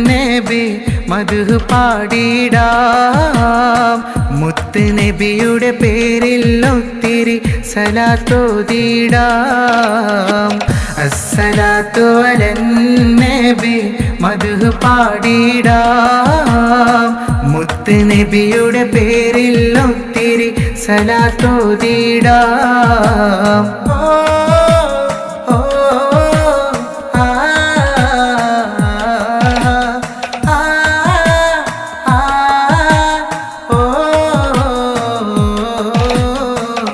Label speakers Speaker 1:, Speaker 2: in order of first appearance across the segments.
Speaker 1: നബി മദ്ഹ് പാടിടാം മുത്ത് നബിയുടെ പേരിൽ ഒത്തിരി സലാത്തോതിടാം അസ്സലാത്തു അലൻ നബി മദ്ഹ് പാടിടാം മുത്ത് നബിയുടെ പേരിൽ ഒത്തിരി സലാത്തോതിടാം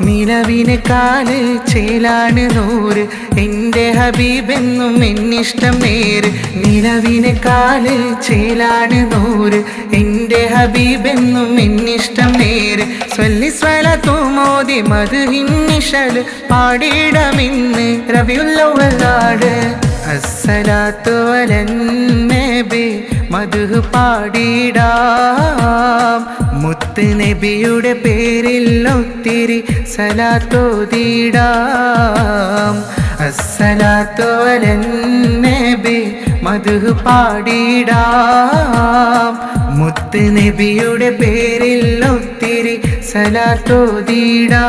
Speaker 1: നിലവിനെക്കാല് ചേലാണ് നൂറ് എൻ്റെ ഹബീബെന്നും എന്നിഷ്ടം നേര് നിലവിനെക്കാല് ചേലാണ് നൂറ് എൻ്റെ ഹബീബെന്നും എന്നിഷ്ടം നേര് സ്വല്ലി സ്വലാത്തു മോദി മദ്ഹിൻ നിശല് പാടിടമിന്ന് റബീഉൽ അവ്വലാണ് അസ്സലാത്തു അലൻ നബി മദ്ഹ് പാടിടാം മുത്ത് നബിയുടെ പേരിൽ ഒത്തിരി സലാത്തോതിടാം അസ്സലാത്തു അലൻ നബി മദ്ഹ് പാടിടാം മുത്ത് നബിയുടെ പേരിൽ ഒത്തിരി സലാത്തോതിടാം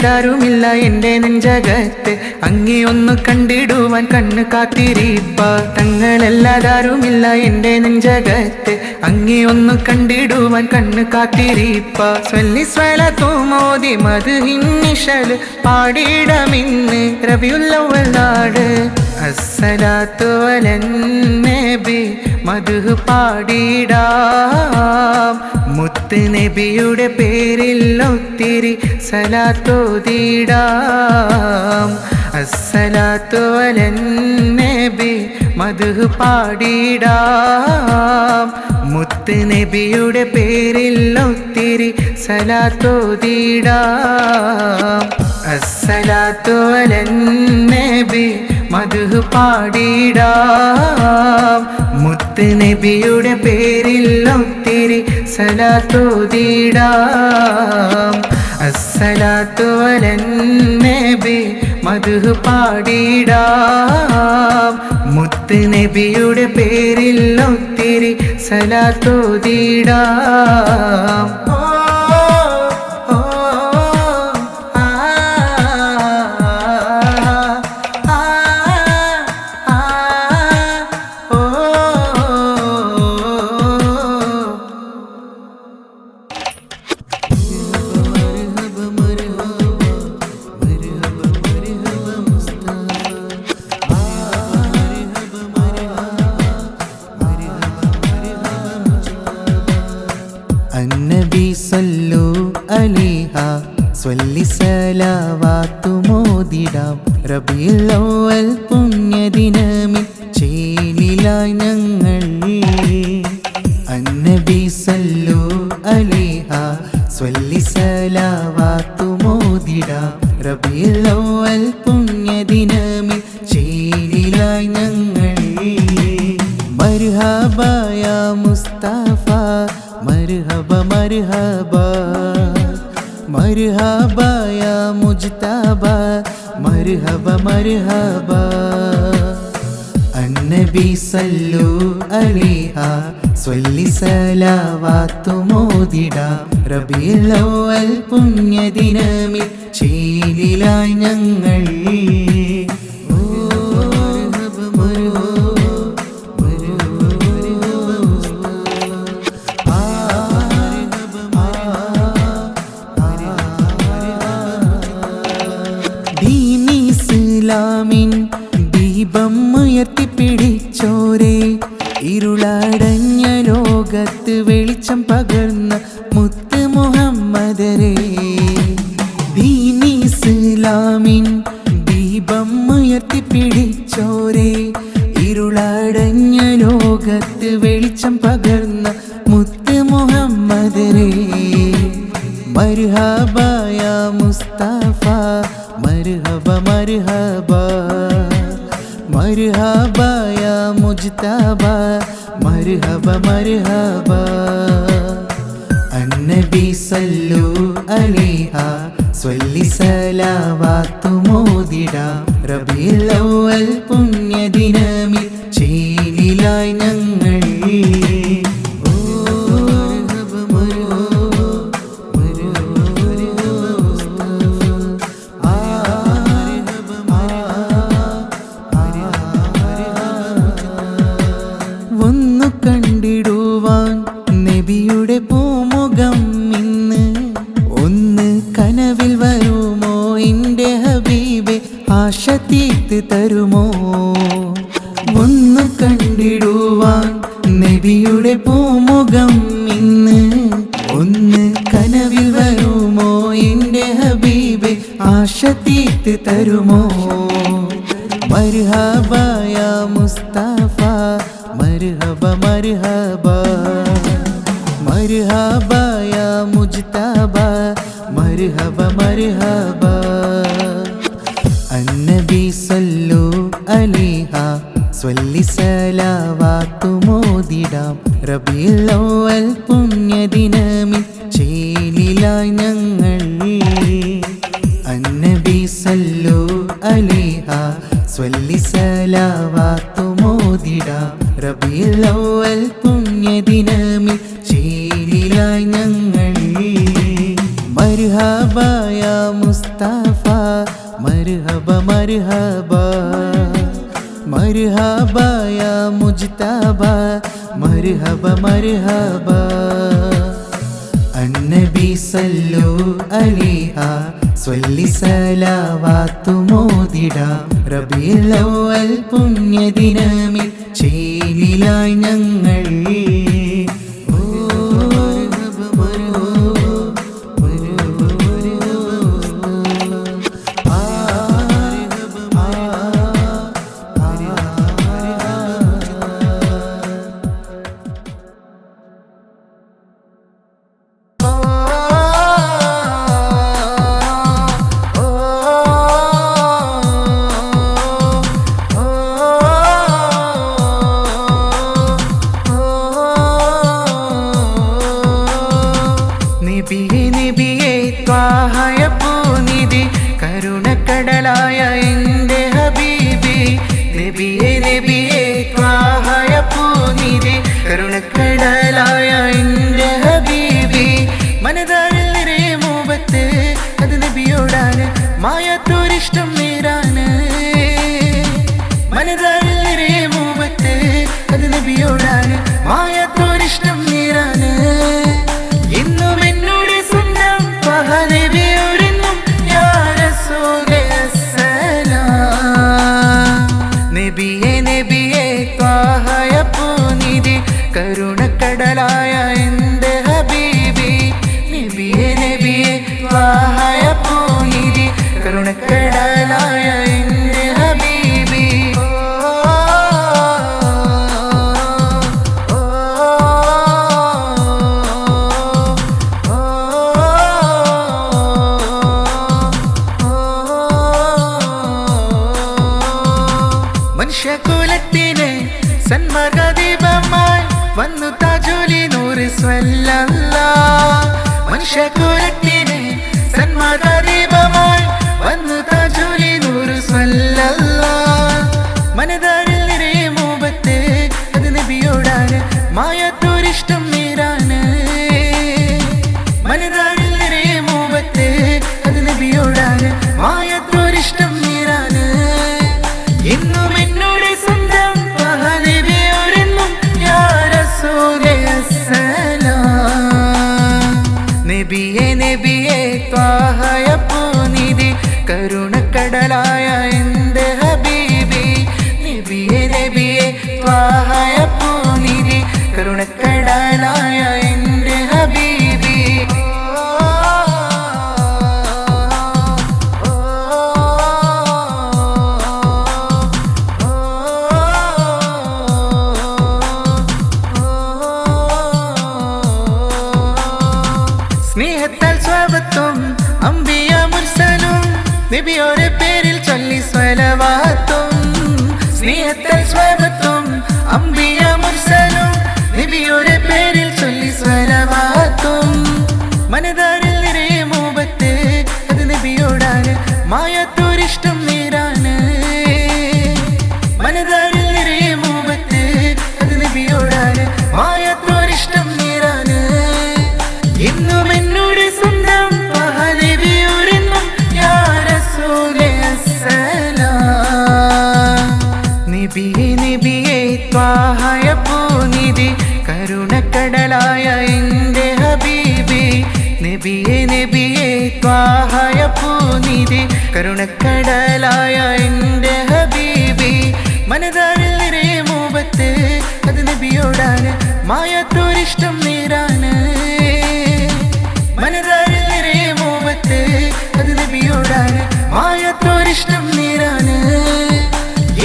Speaker 1: ാരുമില്ല എൻ്റെ നെഞ്ചകത്ത് അങ്ങേ ഒന്ന് കണ്ടിടുവാൻ കണ്ണ് കാത്തിരിപ്പ തങ്ങളല്ലാതാരുമില്ല എൻ്റെ നെഞ്ചകത്ത് അങ്ങേ ഒന്ന് കണ്ടിടുവാൻ കണ്ണ് കാത്തിരിപ്പ സ്വല്ലി സ്വലാത്തു മോദി മദ്ഹിൻ നിശല് പാടിടമിന്ന് റബീഉൽ അവ്വലാണ് അസ്സലാത്തു അലൻ നബി മദ്ഹ് പാടിടാം മുത്ത് നബിയുടെ പേരിൽ ഒത്തിരി സലാത്തോതിടാം അസ്സലാത്തു അലൻ നബി മദ്ഹ് പാടിടാം മുത്ത് നബിയുടെ പേരിൽ ഒത്തിരി സലാത്തോതിടാം അസ്സലാത്തു അലൻ നബി മദ്ഹ് പാടിടാം മുത്ത് നബിയുടെ പേരിൽ ഒത്തിരി സലാത്തോതിടാം അസ്സലാത്തു അലൻ നബി മദ്ഹ് പാടിടാം മുത്ത് നബിയുടെ പേരിൽ ഒത്തിരി സലാത്തോതിടാം
Speaker 2: النبي صلوا عليها സ്വല്ലി സലാവാത്തു മോദിടാം റബീഉൽ അവ്വൽ പുണ്യദിനമിൽ ചേലിലായി ഞങ്ങൾ അന്നബി സല്ലു അലൈഹ സ്വല്ലി സലാവാത്തു മോദിടാം റബീഉൽ അവ്വൽ പുണ്യദിനമിൽ ചേലിലായി ഞങ്ങൾ മർഹബ യാ മുസ്തഫ മർഹബ മർഹബ മർഹബ യാ മുജ്തബ മർഹബ മർഹബ അന്നബി സല്ലു അലൈഹ സ്വല്ലി സലാവാത്തു മോദിടാം റബീഉൽ അവ്വൽ പുണ്യദിനമിൽ ചേലിലായി ഞങ്ങൾ ദീപം ഉയർത്തിപ്പിടിച്ചോരേ ഇരുളടഞ്ഞ ലോകത്ത് വെളിച്ചം പകർന്ന മുത്ത് മുഹമ്മദരേ ദീനി ഇസ്ലാമിൻ ദീപം ഉയർത്തിപ്പിടിച്ചോരേ ഇരുളടഞ്ഞ ലോകത്ത് വെളിച്ചം പകർന്ന മുത്ത് മുഹമ്മദരേ മർഹബ യാ മുസ്തഫ മർഹബ മർഹബ മർഹബ യാ മുജ്തബ മുജ്തബ മർഹബ മർഹബ അന്നബി സല്ലു അലൈഹ സ്വല്ലി സലാവാത്തു മോദിടാം റബീഉൽ അവ്വൽ പുണ്യദിനമിൽ ചേലിലായി ഞങ്ങൾ ഒന്നു കണ്ടിടുവാൻ നബിയുടെ പൂമുഖം ഇന്ന് ഒന്ന് കനവിൽ വരുമോ എൻ്റെ ഹബീബെ ആശ തീർത്ത് തരുമോ ഒന്ന് കണ്ടിടുവാൻ നബിയുടെ പൂമുഖം ഇന്ന് ഒന്ന് കനവിൽ വരുമോ എൻ്റെ ഹബീബെ ആശ തീർത്ത് തരുമോ മർഹബ യാ മുസ്തഫ മർഹബ മർഹബ മർഹബ യാ മുജ്തബ മർഹബ മർഹബ അന്നബി സല്ലു അലൈഹ സ്വല്ലി സലാവാത്തു മോദിടാം റബീഉൽ അവ്വൽ പുണ്യദിനമിൽ ചേലിലായി ഞങ്ങൾ അന്നബി സല്ലു അലൈഹ സ്വല്ലി സലാവാത്തു മോദിടാം റബീഉൽ അവ്വൽ പുണ്യദിനമിൽ ചേലിലായി ഞങ്ങൾ മർഹബ യാ മുസ്തഫ മർഹബ മർഹബ മർഹബ യാ മുജ്തബ മർഹബ മർഹബ അന്നബി സല്ലു അലൈഹ സ്വല്ലി സലാവാത്തു മോദിടാം റബീഉൽ അവ്വൽ പുണ്യദിനമിൽ ചേലിലായി ഞങ്ങൾ
Speaker 1: കരുണക്കടലായ എൻ്റെ ഹബീബി നബിയേ നബിയേ ത്വാഹയ പൂനിധി കരുണക്കടലായ എൻ്റെ ഹബീബി മനതാരിൽ നിറയെ മുഹബത്ത് അത് നബിയോടാണ് മായാത്തോരിഷ്ടം നേരാണ് മനതാരിൽ നിറയെ മുഹബത്ത് അത് നബിയോടാണ് മായാത്തോരിഷ്ടം നേരാണ് ഇന്നും എന്നോട് സ്വന്തം ത്വാഹ നബിയോടെന്നും നബിയേ നബിയേ ത്വാഹയ പൂനിധി കരുണക്കടലായ എൻ്റെ ഹബീബി നബിയേ നബിയേ ത്വാഹയ പൂനിധി കരുണക്കടലായ എൻ്റെ ഹബീബി മനുഷ്യകുലത്തിന് സന്മാർഗദീപമായി വന്നു താജുലി നൂറ് സ്വല്ലല്ലാഹ് മനുഷ്യകുലത്തിന് സന്മാർഗദീപമായി വന്നു താജുലി നൂറ് സ്വല്ലല്ലാഹ് മനതാരിൽ നിറയെ മുഹബത്ത് അത് നബിയോടാണ് മായാത്തോരിഷ്ടം നേരാണ് മനതാരിൽ നിറയെ മുഹബത്ത് അത് നബിയോടാണ് മായാത്തോരിഷ്ടം നേരാണ് എന്നും എന്നോട് സ്വന്തം ത്വാഹ നബിയോടെന്നും യാ റസൂലേ അസ്സലാം നബിയേ നബിയേ ത്വാഹയ പൂനിധി കരുണക്കടലായ എൻ്റെ ഹബീബി നബിയേ നബിയേ ത്വാഹയ പൂനിധി കരുണക്കടലായ എൻ്റെ ഹബീബി സ്നേഹത്താൽ സ്വാഗതം അംബിയ മുർസലും നബിയോടെ പേരിൽ ചൊല്ലി സ്വലവാത്തും സ്നേഹത്താൽ സ്വാഗതം അംബിയ മനതാരിൽ നിറയെ മോഹത്ത് അത് നബിയോടാണ് മായാത്തോരിഷ്ടം നേരാണ് മനതാരിൽ നിറയെ മോഹത്ത് അത് നബിയോടാണ് മായാത്തോരിഷ്ടം നേരാണ് എന്നും എന്നോട് സ്വന്തം നബിയോരെന്നും യാ റസൂലേ അസ്സലാം നബിയേ നബിയേ ത്വാഹയ പൂനിധി കരുണക്കടലായ എൻ്റെ ഹബീബി നബിയേ നബിയേ ത്വാഹയ പൂനിധി കരുണക്കടലായ എൻ്റെ ഹബീബി മനതാരിൽ നിറയെ മോഹത്ത് അത് നബിയോടാണ് മായാത്തോരിഷ്ടം നേരാണ് മനതാരിൽ നിറയെ മോഹത്ത് അത് നബിയോടാണ് മായാത്തോരിഷ്ടം നേരാണ്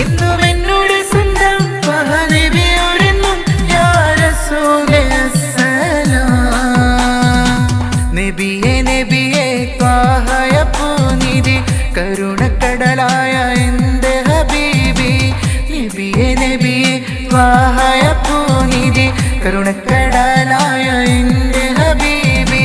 Speaker 1: എന്നും എന്നോട് സ്വന്തം നബിയോരെന്നും യാ റസൂലേ അസ്സലാം നബിയേ നബിയേ ത്വാഹയ പൂനിധി കരുണക്കടലായ എൻ്റെ ഹബീബി നബിയേ നബിയേ ത്വാഹയ പൂനിധി കരുണക്കടലായ എൻ്റെ ഹബീബി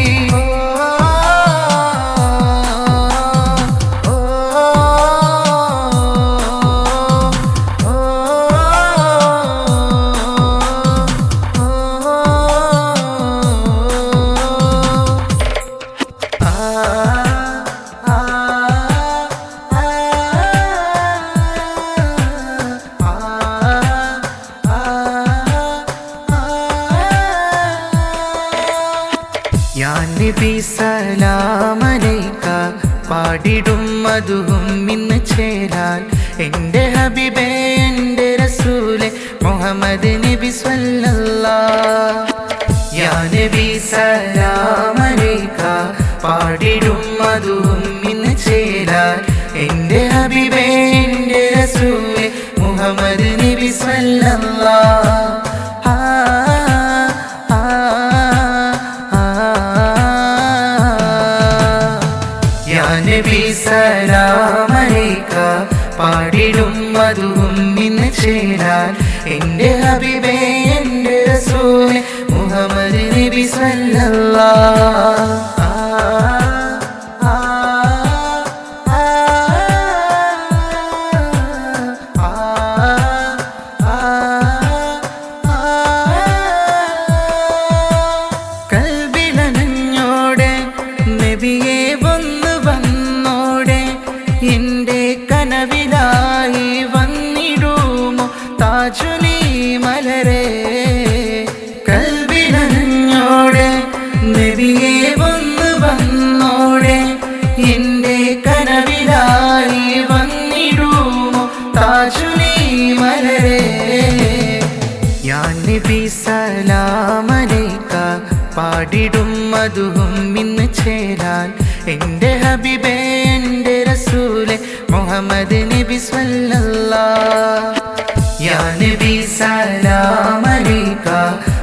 Speaker 1: നബി സലാമലൈക പാടിടും മധുവും ഇന്ന് ചേരാൻ എൻ്റെ ഹബീബേ എൻ്റെ റസൂലെ മുഹമ്മദ് നബി സ്വല്ലല്ലാഹ് യാ നബി സലാമലൈക പാടിടും മധുവും ഇന്ന് ചേരാൻ എൻ്റെ ഹബീബേ എൻ്റെ റസൂലെ മുഹമ്മദ് നബി സ്വല്ലല്ലാഹ് നബി സലാമലൈക പാടിടും മധുവും ഇന്ന് ചേരാൻ എൻ്റെ ഹബീബേ എൻ്റെ റസൂലെ മുഹമ്മദ് നബി സ്വല്ലല്ലാഹ് കൽബിലനഞ്ഞോടെ നബിയെ എൻ്റെ കനവിലായി വന്നിടുമോ താജുലി മലരെ കൽബിലഞ്ഞോടെ നബിയെ വന്നോടെ എൻ്റെ കനവിലായി വന്നിടുമോ താജുലി മലരെ യാ നബി സലാമലൈക പാടിടും മധുവും ഇന്ന് ചേരാൻ എൻ്റെ ഹബീബേ എൻ്റെ റസൂലെ മുഹമ്മദ് നബി സ്വല്ലല്ലാഹ് യാ നബി സലാമലൈക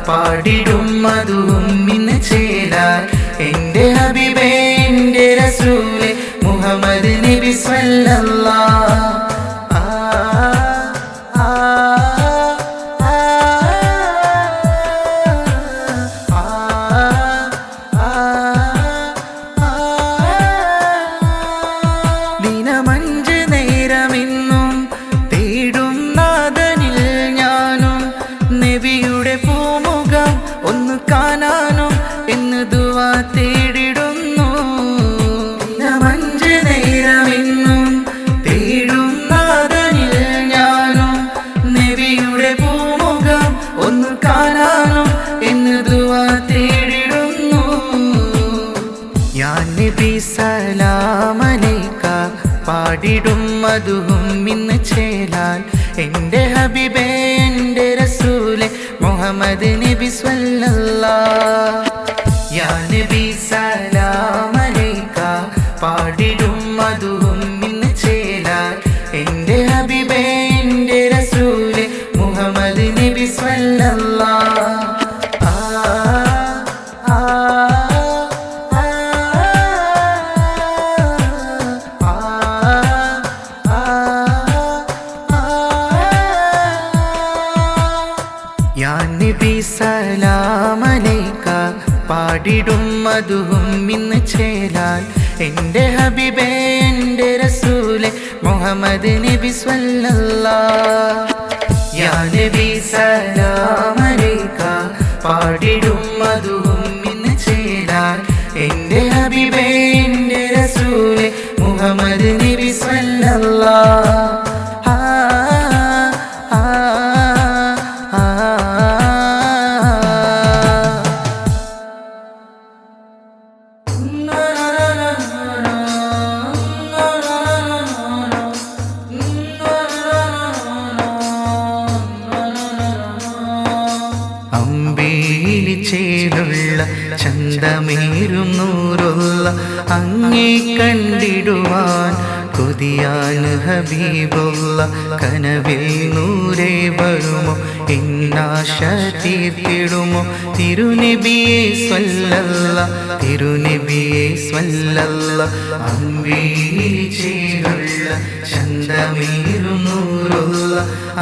Speaker 1: പാടിടും മധുവും ഇന്ന് ചേരാൻ എൻ്റെ ഹബീബേ എൻ്റെ റസൂലെ മുഹമ്മദ് നബി സ്വല്ലല്ലാഹ് കാണാനും എന്ന് ദുആ തേടിടുന്നു മഞ്ച് നേരമെന്നും തേടും നാദനിൽ ഞാനും നബിയുടെ പൂമുഖം ഒന്ന് കാണാനും എന്ന് ദുആ തേടിടുന്നു യാ നബി സലാമലൈക പാടിടും മധുവും ഇന്ന് ചേരാൻ എൻ്റെ ഹബീബേ എൻ്റെ റസൂലെ മുഹമ്മദ് നബി സ്വല്ലല്ലാഹ് യാ നബി സലാമലൈക പാടിടും മധുവും ഇന്ന് ചേരാൻ എൻ്റെ ഹബീബേ എൻ്റെ റസൂലെ മുഹമ്മദ് നബി സ്വല്ലല്ലാഹ് യാ നബി സലാമലൈക പാടിടും മധുവും ഇന്ന് ചേരാൻ എൻ്റെ ഹബീബേ എൻ്റെ റസൂലേ മുഹമ്മദ് നബി സ്വല്ലല്ലാഹ് യാ നബി സലാം അലൈക പാടിടും മധുവും ഇന്ന് ചേരാൻ എൻ്റെ ഹബീബേ എൻ്റെ റസൂലേ മുഹമ്മദ് നബി സ്വല്ലല്ലാഹ് അമ്പേലി ചേലുള്ള ചന്തമേറും നൂറുള്ള അങ്ങേ കണ്ടിടുവാൻ കൊതിയാൻ ഹബീബുള്ള കനവിൽ നൂരേ വരുമോ എന്നാശ തീർത്തിടുമോ തിരുനബിയെ സ്വല്ലല്ലാഹ് തിരുനബിയെ സ്വല്ലല്ലാഹ് അമ്പേലി ചേലുള്ള ചന്തമേറും നൂറുള്ള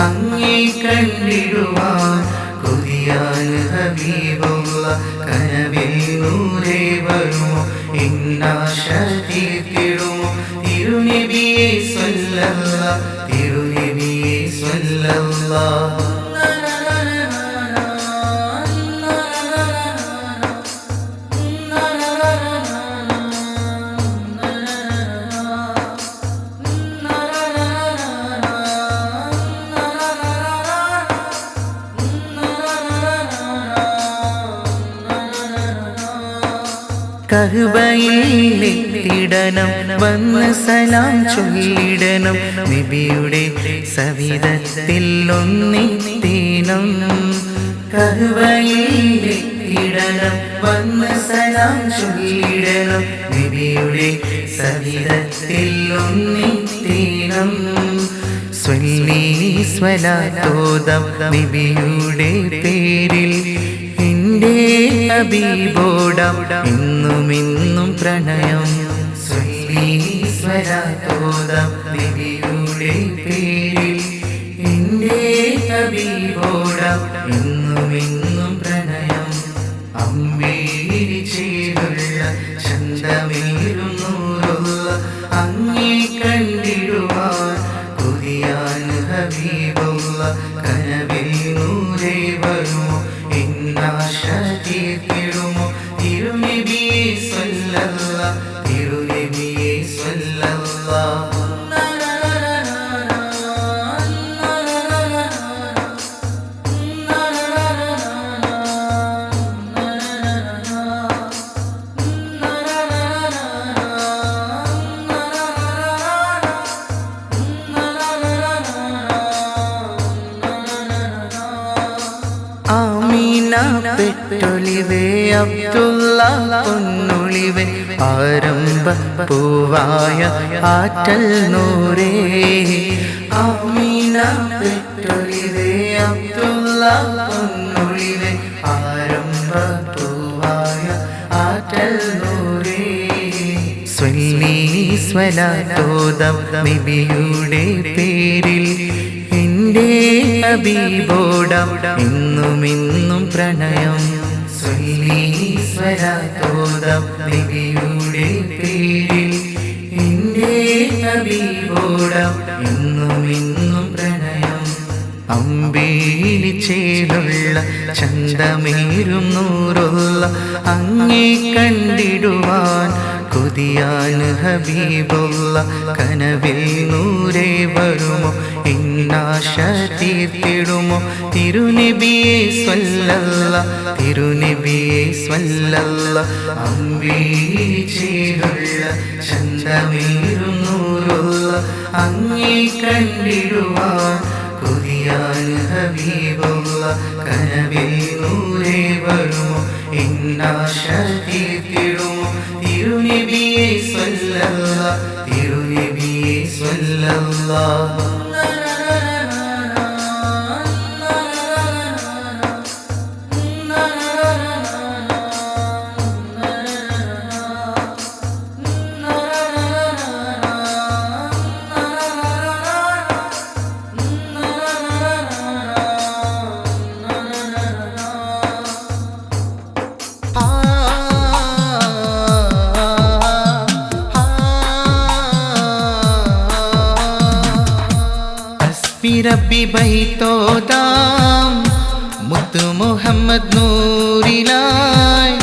Speaker 1: അങ്ങേ കണ്ടിടുവാൻ കൊതിയാൻ ഹബീബുള്ള കനവിൽ നൂരേ വരുമോ എന്നാശ തീർത്തിടുമോ തിരുനബിയെ സ്വല്ലല്ലാഹ് തിരുനബിയെ സ്വല്ലല്ലാഹ് കഅബയിലെത്തിടണം വന്ന് സലാം ചൊല്ലിടണം നബിയുടെ സവിധത്തിൽ ഒന്നിത്തേണം കഅബയിലെത്തിടണം വന്ന് സലാം ചൊല്ലിടണം നബിയുടെ സവിധത്തിൽ ഒന്നിത്തേണം സ്വല്ലി സ്വലാത്തോദം നബിയുടെ പേരിൽ എൻ്റെ ഹബീബോടാം എന്നുമെന്നും പ്രണയം സ്വല്ലി സ്വലാത്തോദം നബിയുടെ പേരിൽ എൻ്റെ ഹബീബോടാം എന്നുമെന്നും പ്രണയം അമ്പേലി ചേലുള്ള ചന്തമേറും നൂറുള്ള അങ്ങേ കണ്ടിടുവാൻ കൊതിയാൻ ഹബീബുള്ള കനവിൽ നൂരേ വരുമോ എന്നാശ തീർത്തിടുമോ തിരുനബിയെ സ്വല്ലല്ലാഹ് തിരുനബിയെ സ്വല്ലല്ലാഹ് ആമീന പെട്ടൊളിവേ അബ്ദുള്ള പൊന്നൊളിവേ ആരംഭ പൂവായ ആറ്റൽ നൂരേ ആമീന പെട്ടൊളിവേ അബ്ദുള്ള പൊന്നൊളിവേ ആരംഭ പൂവായ ആറ്റൽ നൂരേ സ്വല്ലി സ്വലാത്തോദം നബിയുടെ പേരിൽ എൻ്റെ ഹബീബോടാം എന്നുമെന്നും പ്രണയം സ്വല്ലി സ്വലാത്തോദം നബിയുടെ പേരിൽ എൻ്റെ ഹബീബോടാം എന്നുമെന്നും പ്രണയം അമ്പേലി ചേലുള്ള ചന്തമേറും നൂറുള്ള അങ്ങേ കണ്ടിടുവാൻ കൊതിയാൻ ഹബീബുള്ള കനവിൽ നൂരേ വരുമോ എന്നാശ തീർത്തിടുമോ തിരുനബിയെ സ്വല്ലല്ലാഹ് തിരുനബിയെ സ്വല്ലല്ലാഹ് അമ്പേലി ചേലുള്ള ചന്തമേറും നൂറുള്ള അങ്ങേ കണ്ടിടുവാൻ കൊതിയാൻ ഹബീബുള്ള കനവിൽ നൂരേ വരുമോ എന്നാശ തീർത്തിടുമോ തിരുനബിയെ സ്വല്ലല്ലാഹ് തിരുനബിയെ സ്വല്ലല്ലാഹ് റബ്ബി ബൈത്തോദാം മുത്തു മുഹമ്മദ് നൂറിലായി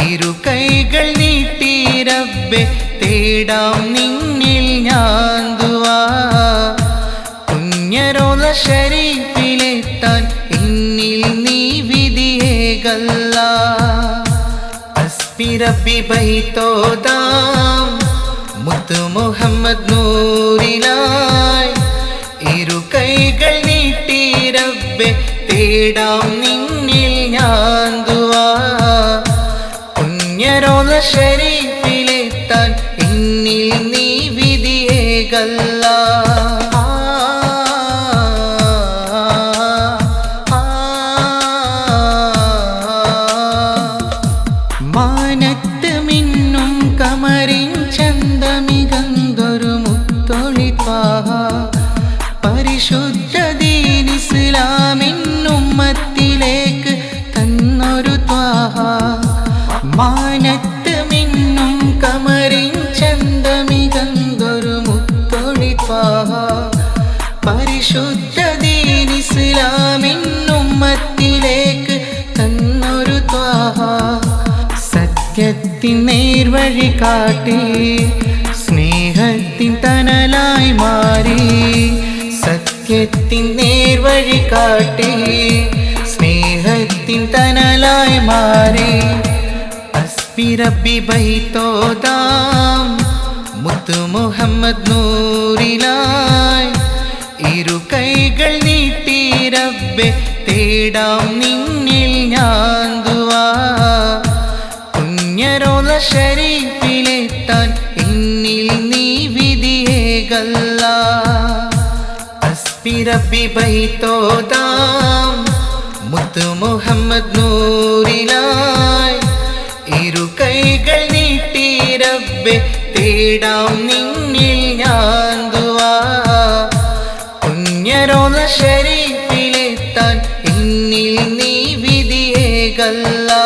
Speaker 1: ഇരു കൈകൾ നീട്ടി റബ്ബെ തേടാം നിന്നിൽ ഞാൻ ദുആ പുണ്യറോള ശരീഫിലെത്താൻ എന്നിൽ നീ വിധിയേകല്ലാ ഹസ്ബി റബ്ബി ബൈത്തോദാം മുത്തു മുഹമ്മദ് നൂറിലായി ഇരു കൈകൾ നീട്ടി റബ്ബെ തേടാം നിന്നിൽ ഞാൻ ദുആ പുണ്യറോള ശരീഫിലെത്താൻ എന്നിൽ നീ വിധിയേകല്ലാ മാനത്ത് മിന്നും കമറിൻ ചന്തമികന്തൊരു മുത്തൊളി ത്വാഹ പരിശുദ്ധ ദീൻ ഇസ്ലാമിൻ ഉമ്മത്തിലേക്ക് തന്നൊരു ത്വാഹ മാനത്ത് മിന്നും കമറിൻ ചന്തമികന്തൊരു മുത്തൊളി ത്വാഹ പരിശുദ്ധ ദീൻ ഇസ്ലാമിൻ ഉമ്മത്തിലേക്ക് തന്നൊരു ത്വാഹ സത്യത്തിൻ നേർവഴി കാട്ടി സ്നേഹത്തിൻ തണലായി മാറി സത്യത്തിൻ നേർവഴി കാട്ടി സ്നേഹത്തിൻ തണലായി മാറി ഹസ്ബി റബ്ബി ബൈത്തോദാം മുത്തു മുഹമ്മദ് നൂറിലായി ഇരു കൈകൾ നീട്ടി റബ്ബെ തേടാം നിന്നിൽ ഞാൻ ദുആ പുണ്യറോള ശരീഫിലെത്താൻ എന്നിൽ നീ വിധിയേകല്ലാ ഹസ്ബി റബ്ബി ബൈത്തോദാം മുത്തു മുഹമ്മദ് നൂറിലായി ഇരു കൈകൾ നീട്ടി റബ്ബെ തേടാം നിന്നിൽ ഞാൻ ദുആ പുണ്യറോള ശരീഫിലെത്താൻ എന്നിൽ നീ വിധിയേകല്ലാ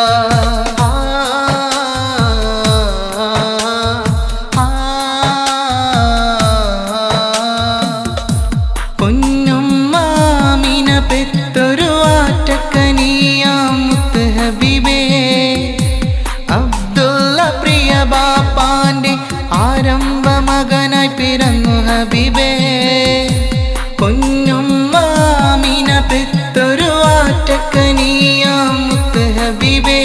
Speaker 1: ആരംഭ മകനായി പിറന്നു ഹബീബേ പൊന്നുമ്മാമിന പെത്തൊരു ആറ്റക്കനിയാം മുത്ത് ഹബീബേ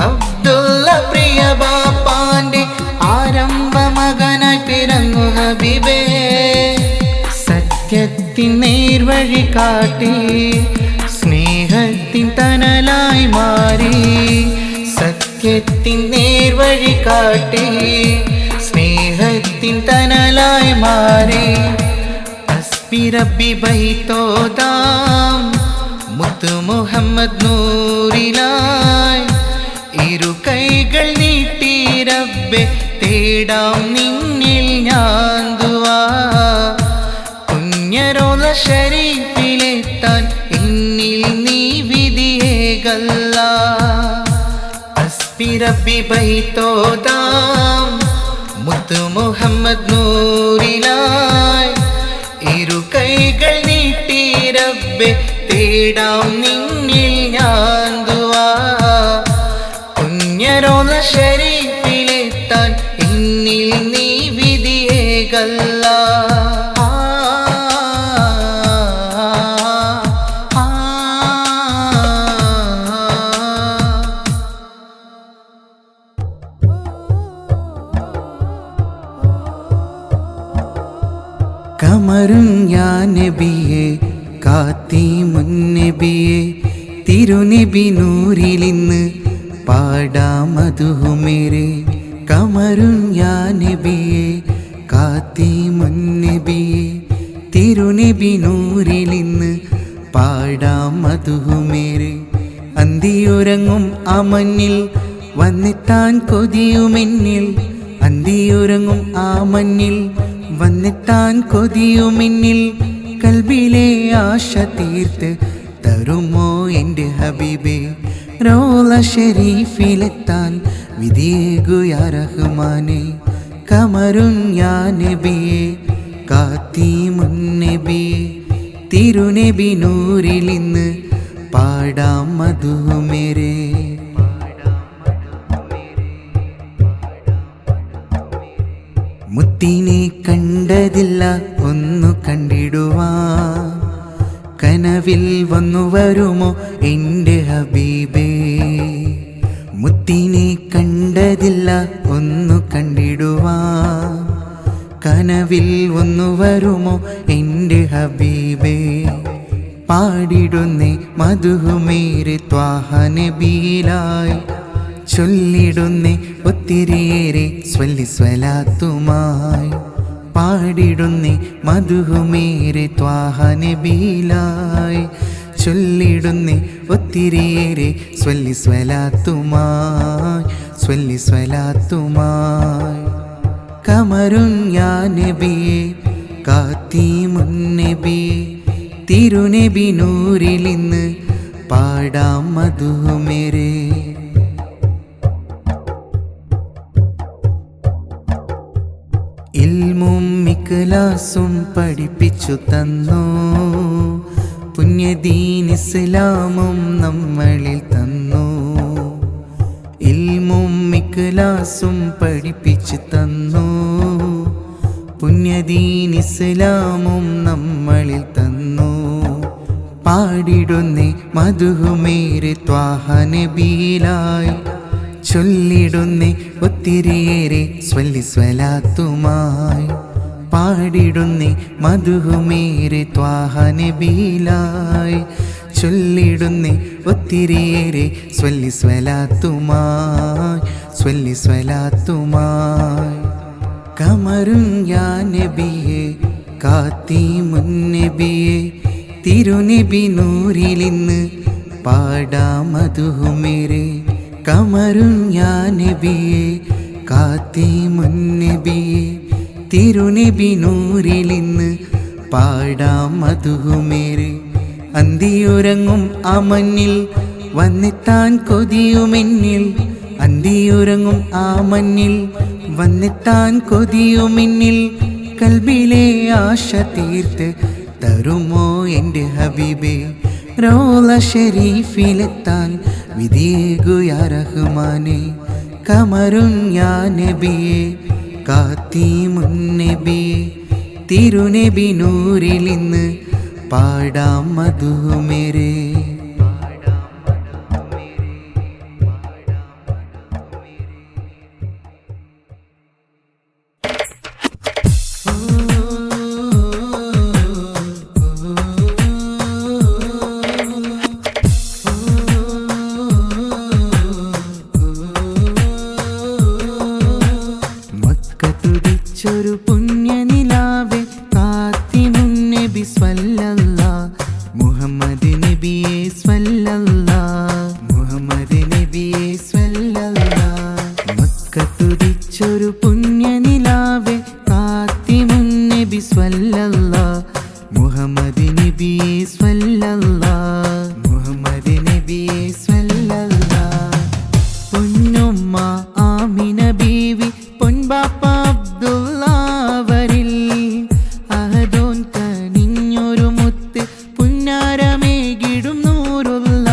Speaker 1: അബ്ദുള്ള പ്രിയ ബാപ്പാന്റെ ആരംഭ മകനായി പിറന്നു ഹബീബേ സത്യത്തിൻ നേർവഴി കാട്ടി സ്നേഹത്തിൻ തണലായി മാറി സത്യത്തിൻ നേർവഴി കാട്ടി സ്നേഹത്തിൻ തണലായി മാറി ഹസ്ബി റബ്ബി ബൈത്തോദാം മുത്തു മുഹമ്മദ് നൂറിലായി ഇരു കൈകൾ നീട്ടി റബ്ബെ തേടാം നിന്നിൽ ഞാൻ ദുആ പുണ്യറോള ശരീഫിലെത്താൻ എന്നിൽ നീ വിധിയേകല്ലാ ഹസ്ബി റബ്ബി ബൈത്തോദാം മുത്തു മുഹമ്മദ് നൂറിലായി ഇരു കൈകൾ നീട്ടി റബ്ബെ തേടാം നിന്നിൽ ഞാൻ ദുആ പുണ്യറോള ശരീഫിലെത്താൻ എന്നിൽ നീ വിധിയേകല്ലാ
Speaker 2: കമറും യാ നബിയെ കാത്തി മുന്നബിയെ തിരുനബി നൂറിലിന്ന് പാടാമതുഹുമേരെ കമറും യാ നബിയെ കാത്തി മുന്നബിയെ തിരുനബി നൂറിലിന്ന് പാടാമതുഹുമേരെ അന്തിയുറങ്ങും ആ മണ്ണിൽ വന്നെത്താൻ കൊതിയുമെന്നിൽ അന്തിയുറങ്ങും ആ മണ്ണിൽ വന്നെത്താൻ കൊതിയുമെന്നിൽ കൽബിലെ ആശ തീർത്ത് തരുമോ എൻ്റെ ഹബീബേ റൗള ഷരീഫിലെത്താൻ വിധിയേകു യാ റഹ്മാനേ കമറുൻ യാ നബിയെ കാത്തിമുന്നബിയെ തിരുനബി നൂറിലിന്ന് പാടാം മധുമേരെ. മുത്തിനെ കണ്ടതില്ല ഒന്നു കണ്ടിടുവാൻ, കനവിൽ വന്നു വരുമോ എൻ്റെ ഹബീബേ. മുത്തിനെ കണ്ടതില്ല ഒന്നു കണ്ടിടുവാൻ, കനവിൽ വന്നു വരുമോ എൻ്റെ ഹബീബേ. പാടിടുന്നേ മധുമേരെ ത്വാഹ നബിയിലായി, ചൊല്ലിടുന്നേ ഒത്തിരിയേറെ സ്വല്ലി സ്വലാത്തുമായി. പാടിടുന്നേ മധുമേരെ ത്വാഹ നബിയിലായി, ചൊല്ലിടുന്നേ ഒത്തിരിയേറെ സ്വല്ലി സ്വലാത്തുമായി, സ്വല്ലി സ്വലാത്തുമായി. കമറുൻ യാ നബിയെ കാത്തിമുന്നബിയെ തിരുനബി നൂറിലിന്ന് പാടാം മധുമേരെ. ഇൽമും ഇഖ്ലാസും പഠിപ്പിച്ചു തന്നു, പുണ്യദീൻ ഇസ്ലാമും നമ്മളിൽ തന്നു. ഇൽമും ഇഖ്ലാസും പഠിപ്പിച്ചു തന്നു, പുണ്യദീൻ ഇസ്ലാമും നമ്മളിൽ തന്നു. പാടിടുന്നേ മധുമേരെ ത്വാഹ നബിയിലായി, ചൊല്ലിടുന്നേ ഒത്തിരിയേറെ സ്വല്ലി സ്വലാത്തുമായി. പാടിടുന്നേ മധുമേരെ ത്വാഹ നബിയിലായി, ചൊല്ലിടുന്നേ ഒത്തിരിയേറെ സ്വല്ലി സ്വലാത്തുമായി, സ്വല്ലി സ്വലാത്തുമായി. കമറുൻ യാ നബിയെ കാത്തിമുന്നബിയെ തിരുനബി നൂറിലിന്ന് പാടാം മധുമേരെ. കമറുൻ യാ നബിയെ കാത്തിമുന്നബിയെ തിരുനബി നൂറിലിന്ന് പാടാം മധുമേരെ. അന്തിയുറങ്ങും ആ മഞ്ഞിൽ വന്നെത്താൻ കൊതിയുമെന്നിൽ, അന്തിയുറങ്ങും ആ മഞ്ഞിൽ വന്നെത്താൻ കൊതിയുമെന്നിൽ. കൽബിലെ ആശ തീർത്ത് തരുമോ എൻ്റെ ഹബീബേ. റൗള ഷരീഫിലെത്താൻ വിധിയേകു യാ റഹ്മാനേ. കമറുൻ യാ നബിയെ കാത്തിമുന്നബിയെ തിരുനബി നൂറിലിന്ന് പാടാം മധുമേരെ. മക്കത്തുദിച്ചൊരു പുണ്യനിലാവേ കാത്തിമുന്നബി സ്വല്ലല്ലാഹ്, മുഹമ്മദ് നബിയെ സ്വല്ലല്ലാഹ്, മുഹമ്മദ് നബിയെ സ്വല്ലല്ലാഹ്. മക്കത്തുദിച്ചൊരു പുണ്യനിലാവേ കാത്തിമുന്നബി സ്വല്ലല്ലാഹ്, മുഹമ്മദ് നബിയെ സ്വല്ലല്ലാഹ്, മുഹമ്മദ് നബിയെ സ്വല്ലല്ലാഹ്. പൊന്നുമ്മ ആമിന ബീവി പൊൻപാപ്പ അബ്ദുള്ളവരിൽ അഹദോൻ കനിഞ്ഞൊരു മുത്ത് പുന്നാരമേകിടും നൂറുള്ള.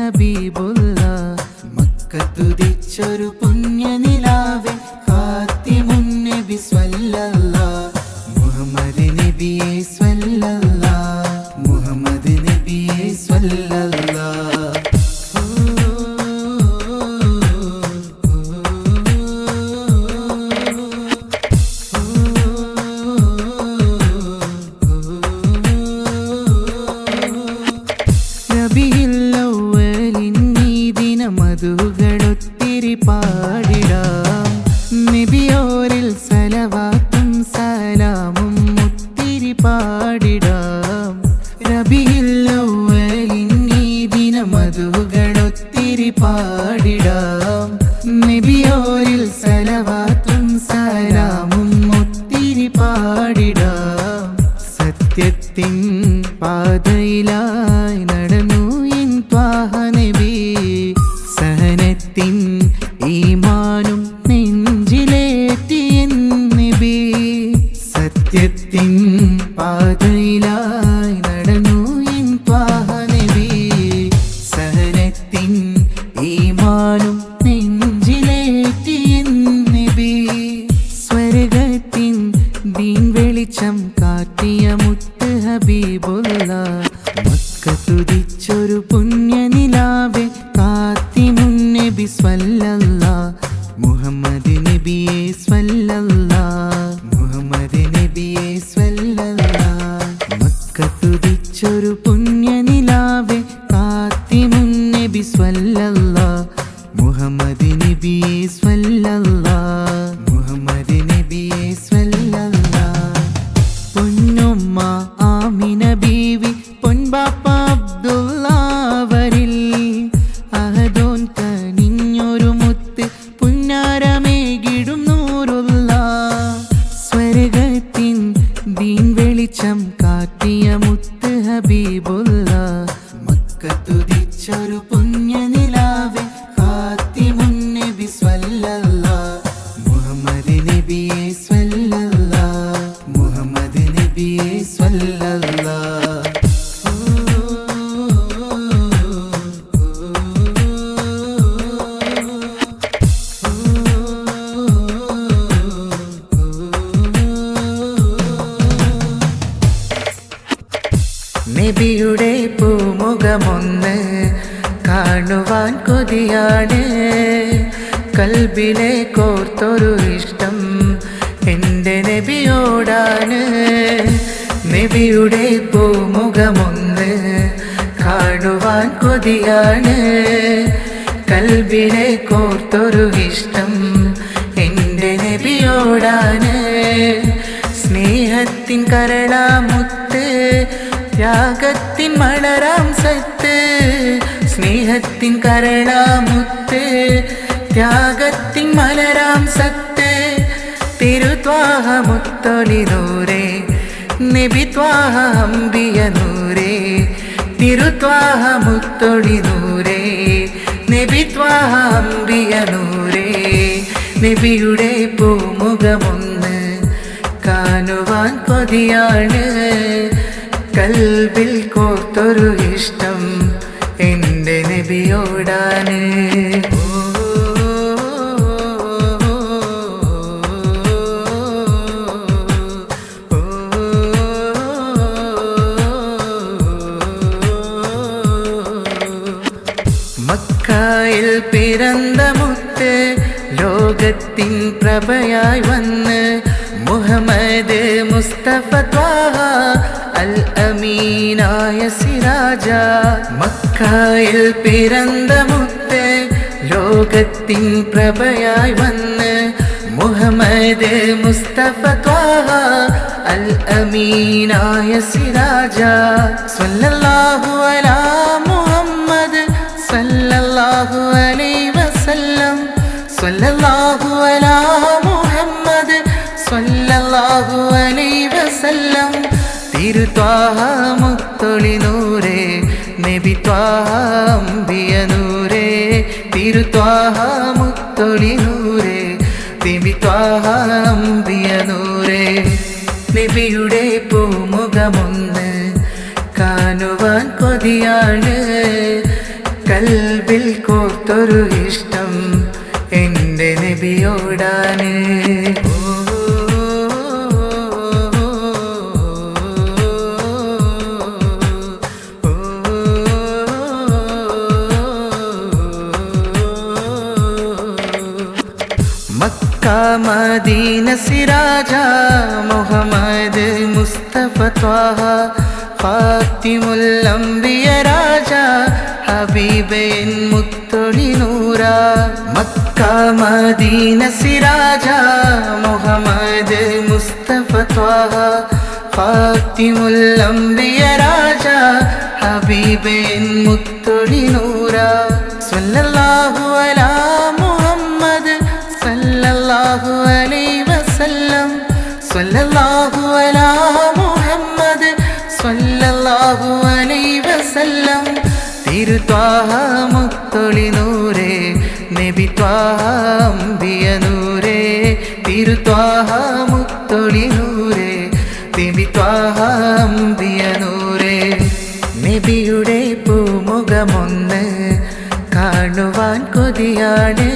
Speaker 2: ഹബീബുള്ള മക്കത്തുദിച്ചൊരു പുണ്യനിലാവേ ഖാതിമുൻ നബി സ്വല്ലല്ലാഹ് മുഹമ്മദ് നബിയെ സ്വല്ലല്ലാഹ് മുഹമ്മദ് നബിയെ സ്വല്ലല്ലാഹ് മധുകളൊത്തിരി പാടിടാം നബിയോരിൽ സലവാത്തും സലാമും ഒത്തിരി പാടിടാം റബീഉൽ അവ്വലിൻ ഈ ദിനം മധുകളൊത്തിരി പാടിടാം നബിയോരിൽ സലവാത്തും സലാമും ഒത്തിരി പാടിടാം സത്യത്തിൻ പാതയിലായി നടന്നു എൻ ത്വാഹ നബി സഹനത്തിൻ ഈമാനും നെഞ്ചിലേറ്റിയ നബി സത്യത്തിൻ പാതയിലായി നടന്നു എൻ ത്വാഹ നബി സഹനത്തിൻ ഈമാനും നെഞ്ചിലേറ്റിയ നബി സ്വർഗത്തിൻ ദീൻ വെളിച്ചം കാട്ടിയ മുത്ത് ഹബീബുള്ള മക്കത്തുദിച്ചൊരു പുണ്യനിലാവേ ഖാതിമുൻ നബി സ്വല്ലല്ലാഹ് മുഹമ്മദ് നബിയെ സ്വല്ലല്ലാഹ് മുഹമ്മദ് നബിയെ സ്വല്ലല്ലാഹ് മക്കത്തുദിച്ചൊരു പുണ്യനിലാവേ ഖാതിമുൻ നബി സ്വല്ലല്ലാഹ് മുഹമ്മദ് നബിയെ സ്വല്ലല്ലാഹ് മുഹമ്മദ് നബിയെ സ്വല്ലല്ലാഹ് പൊന്നുമ്മ ആമിന ബീവി പൊൻപാപ്പ അബ്ദുള്ളാവരിൽ അഹദോൻ കനിഞ്ഞൊരു മുത്ത് പുന്നാരമേകിടും നൂറുള്ള സ്വർഗത്തിൻ ദീൻ വെളിച്ചം കാട്ടിയ മുത്ത് ഹബീബുള്ള മക്കത്തുദിച്ചൊരു പുണ്യനിലാവേ ഖാതിമുൻ നബി സ്വല്ലല്ലാഹ് മുഹമ്മദ് നബിയെ സ്വല്ലല്ലാഹ് മുഹമ്മദ് നബിയെ സ്വല്ലല്ലാഹ് നബിയുടെ പൂമുഖമൊന്ന് കാണുവാൻ കൊതിയാണ് കൽബിലെ കോർത്തൊരു ഇഷ്ടം എൻ്റെ നബിയോടാണ് നബിയുടെ പൂമുഖമൊന്ന് കാണുവാൻ കൊതിയാണ് കൽബിലെ കോർത്തൊരു ഇഷ്ടം എൻ്റെ നബിയോടാണ് സ്നേഹത്തിൻ കരളാമുത്ത് ത്യാഗത്തിൻ മലരാം സത്ത് സ്നേഹത്തിൻ കരളാമുത്ത് ത്യാഗത്തിൻ മലരാം സത്ത് തിരുത്വാഹ മുത്തൊളി നൂറേ നബി ത്വാഹ അംബിയ നൂറേ തിരുത്വാഹ മുത്തൊളി നൂറേ നബി ത്വാഹ അംബിയ നൂറേ നബിയുടെ പൂമുഖമൊന്ന് കാണുവാൻ കൊതിയാണ് കൽബിൽ കോർത്തൊരു ഇഷ്ടം എൻ്റെ നബിയോടാണ് മക്കായിൽ പിറന്ന മുത്ത് ലോകത്തിൻ പ്രഭയായി വന്ന് മുഹമ്മദ് മുസ്തഫ ത്വാഹ അൽ അമീനായ സിരാജ മക്കായിൽ പിറന്ന മുത്ത് ലോകത്തിൻ പ്രഭയായി വന്ന് മുഹമ്മദ് മുസ്തഫ ത്വാഹ അൽ അമീനായ സിരാജ സ്വല്ലല്ലാഹു അലാ മുഹമ്മദ് സല്ലല്ലാഹു അലൈഹി വസല്ലം സ്വല്ലല്ലാഹു അലാ മുഹമ്മദ് സല്ലല്ലാഹു അലൈഹി വസല്ലം തിരുത്വാഹ മുത്തൊളി നൂറേ നബി ത്വാഹ അംബിയ നൂറേ തിരുത്വാഹ മുത്തൊളി നൂറേ നബി ത്വാഹ അംബിയ നൂറേ നബിയുടെ പൂമുഖമൊന്ന് കാണുവാൻ കൊതിയാണ് കൽ കൽബിൽ കോർത്തൊരു ഇഷ്ടം എൻ്റെ നബിയോടാണ്. മക്ക മദീന സിരാജ മുഹമ്മദ് മുസ്തഫ ത്വാഹ ഫാത്തിമുൽ അംബിയ രാജ ഹബീബൻ മുത്തൊളി നൂറ. മക്ക മദീന സിരാജ മുഹമ്മദ് മുസ്തഫ ത്വാഹ ഫാത്തിമുൽ അംബിയ രാജ ഹബീബൻ മുത്തൊളി നൂറ. സ്വല്ലല്ലാഹു അലാ മുഹമ്മദ് സല്ലല്ലാഹു അലൈഹി വസല്ലം. സ്വല്ലല്ലാഹു അലാ മുഹമ്മദ് സല്ലല്ലാഹു അലൈഹി വസല്ലം. തിരുത്വാഹ മുത്തൊളി നൂറേ നബി ത്വാഹ അംബിയ നൂറേ. തിരുത്വാഹ മുത്തൊളി നൂറേ നബി ത്വാഹ അംബിയ നൂറേ. നബിയുടെ പൂമുഖമൊന്ന് കാണുവാൻ കൊതിയാണ്.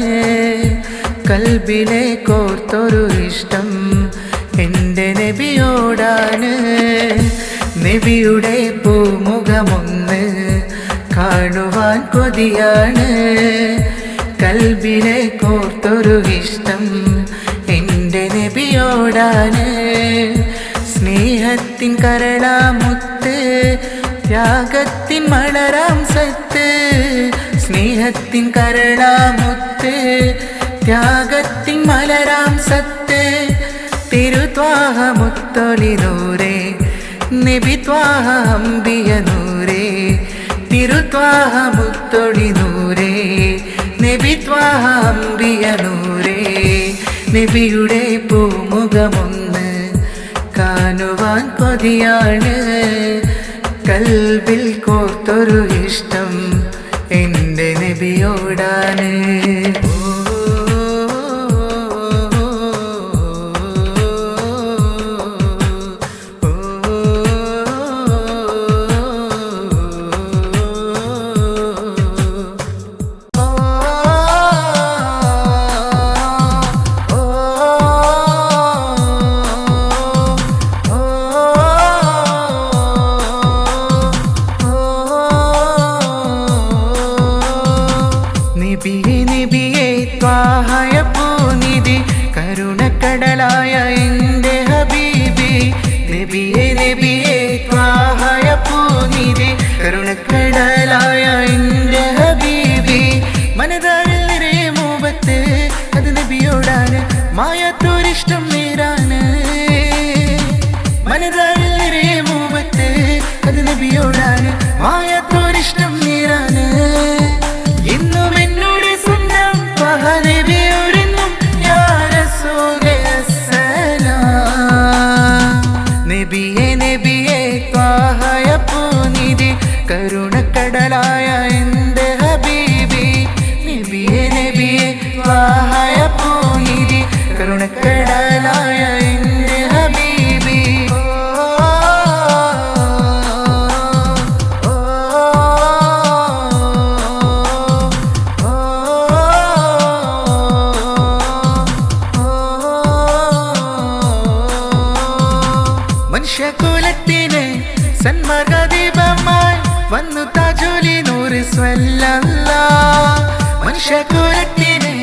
Speaker 2: കൽബിലെ കോർത്തൊരു ഇഷ്ടം എൻ്റെ നബിയോടാണ്. നബിയുടെ പൂമുഖമൊന്ന് കാണുവാൻ കൊതിയാണ്. കൽബിലെ കോർത്തൊരു ഇഷ്ടം എൻ്റെ നബിയോടാണ്. സ്നേഹത്തിൻ കരളാമുത്ത് ത്യാഗത്തിൻ മലരാം സത്ത്. സ്നേഹത്തിൻ കരളാമുത്ത് ത്യാഗത്തിൻ മലരാം സത്ത്. തിരുത്വാഹ മുത്തൊളി നൂറേ നബി ത്വാഹ അംബിയ നൂറേ. തിരുത്വാഹ മുത്തൊളി നൂറേ നബി ത്വാഹ അംബിയ നൂറേ. നബിയുടെ പൂമുഖമൊന്ന് കാണുവാൻ കൊതിയാണ്. കൽബിൽ കോർത്തൊരു ഇഷ്ടം എൻ്റെ നബിയോടാണ്. നബിയേ നബിയേ ത്വാഹയ പൂനിധി കരുണക്കടലായ എൻ്റെ ഹബീബി. നബിയേ നബിയേ ത്വാഹയ പൂനിധി കരുണക്കടലായ എൻ്റെ ഹബീബി. മനതാരിൽ നിറയെ മോഹത്ത് അത് നബിയോടാണ്. മായാത്തൊരിഷ്ടം നേരാണ്. മനതാരിൽ നിറയെ മോഹത്ത് അത് നബിയോടാണ്. മായാത്തൊരിഷ്ടം നേരാണ്. എന്നും എന്നോട് സ്വന്തം ത്വാഹ നബിയോടെന്നും യാ റസൂലേ അസ്സലാം. നബിയേ നബിയേ ത്വാഹയ പൂനിധി കരുണക്കടലായ എൻ്റെ ഹബീബി. നബിയേ നബിയേ ത്വാഹയ പൂനിധി കരുണക്കടലായ എൻ്റെ ഹബീബി. മനുഷ്യകുലത്തിന് സന്മാർഗദീപമായി വന്നു താജുലി നൂറ് സ്വല്ലല്ലാഹ്. മനുഷ്യകുലത്തിന്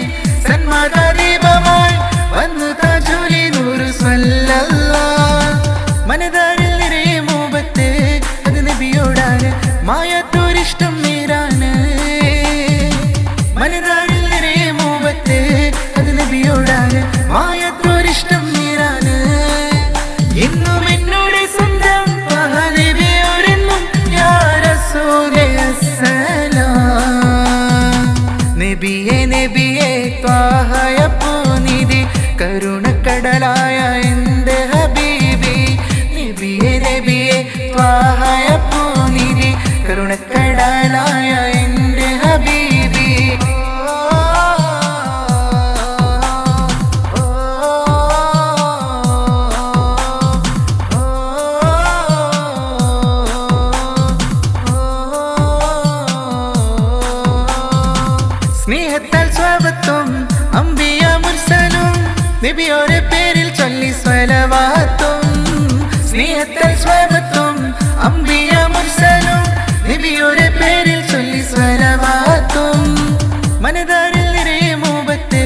Speaker 2: സന്മാർഗദീപമായി വന്നു താജുലി നൂറ് സ്വല്ലല്ലാഹ്. മനതാരിൽ നിറയെ മോഹത്ത് അത് നബിയോടാണ്. മായാത്തൊരിഷ്ടം നേരാണ്. മനതാരിൽ നിറയെ മോഹത്ത് അത് നബിയോടാണ്. മായാത്തൊരിഷ്ടം നേരാണ്. എന്നും എന്നോട് സ്വന്തം ത്വാഹ നബിയോടെന്നും യാ റസൂലേ അസ്സലാം. നബിയേ നബിയേ ത്വാഹയ സ്നേഹത്താൽ സ്വഭാവത്തും അംബിയ മുർസലും നബിയോരെ പേരിൽ ചൊല്ലി സ്വലവാത്തും. സ്നേഹത്താൽ സ്വഭാവത്തും അംബിയ മുർസലും നബിയോരെ പേരിൽ ചൊല്ലി സ്വലവാത്തും. മനതാരിൽ നിറയെ മൂബത്ത്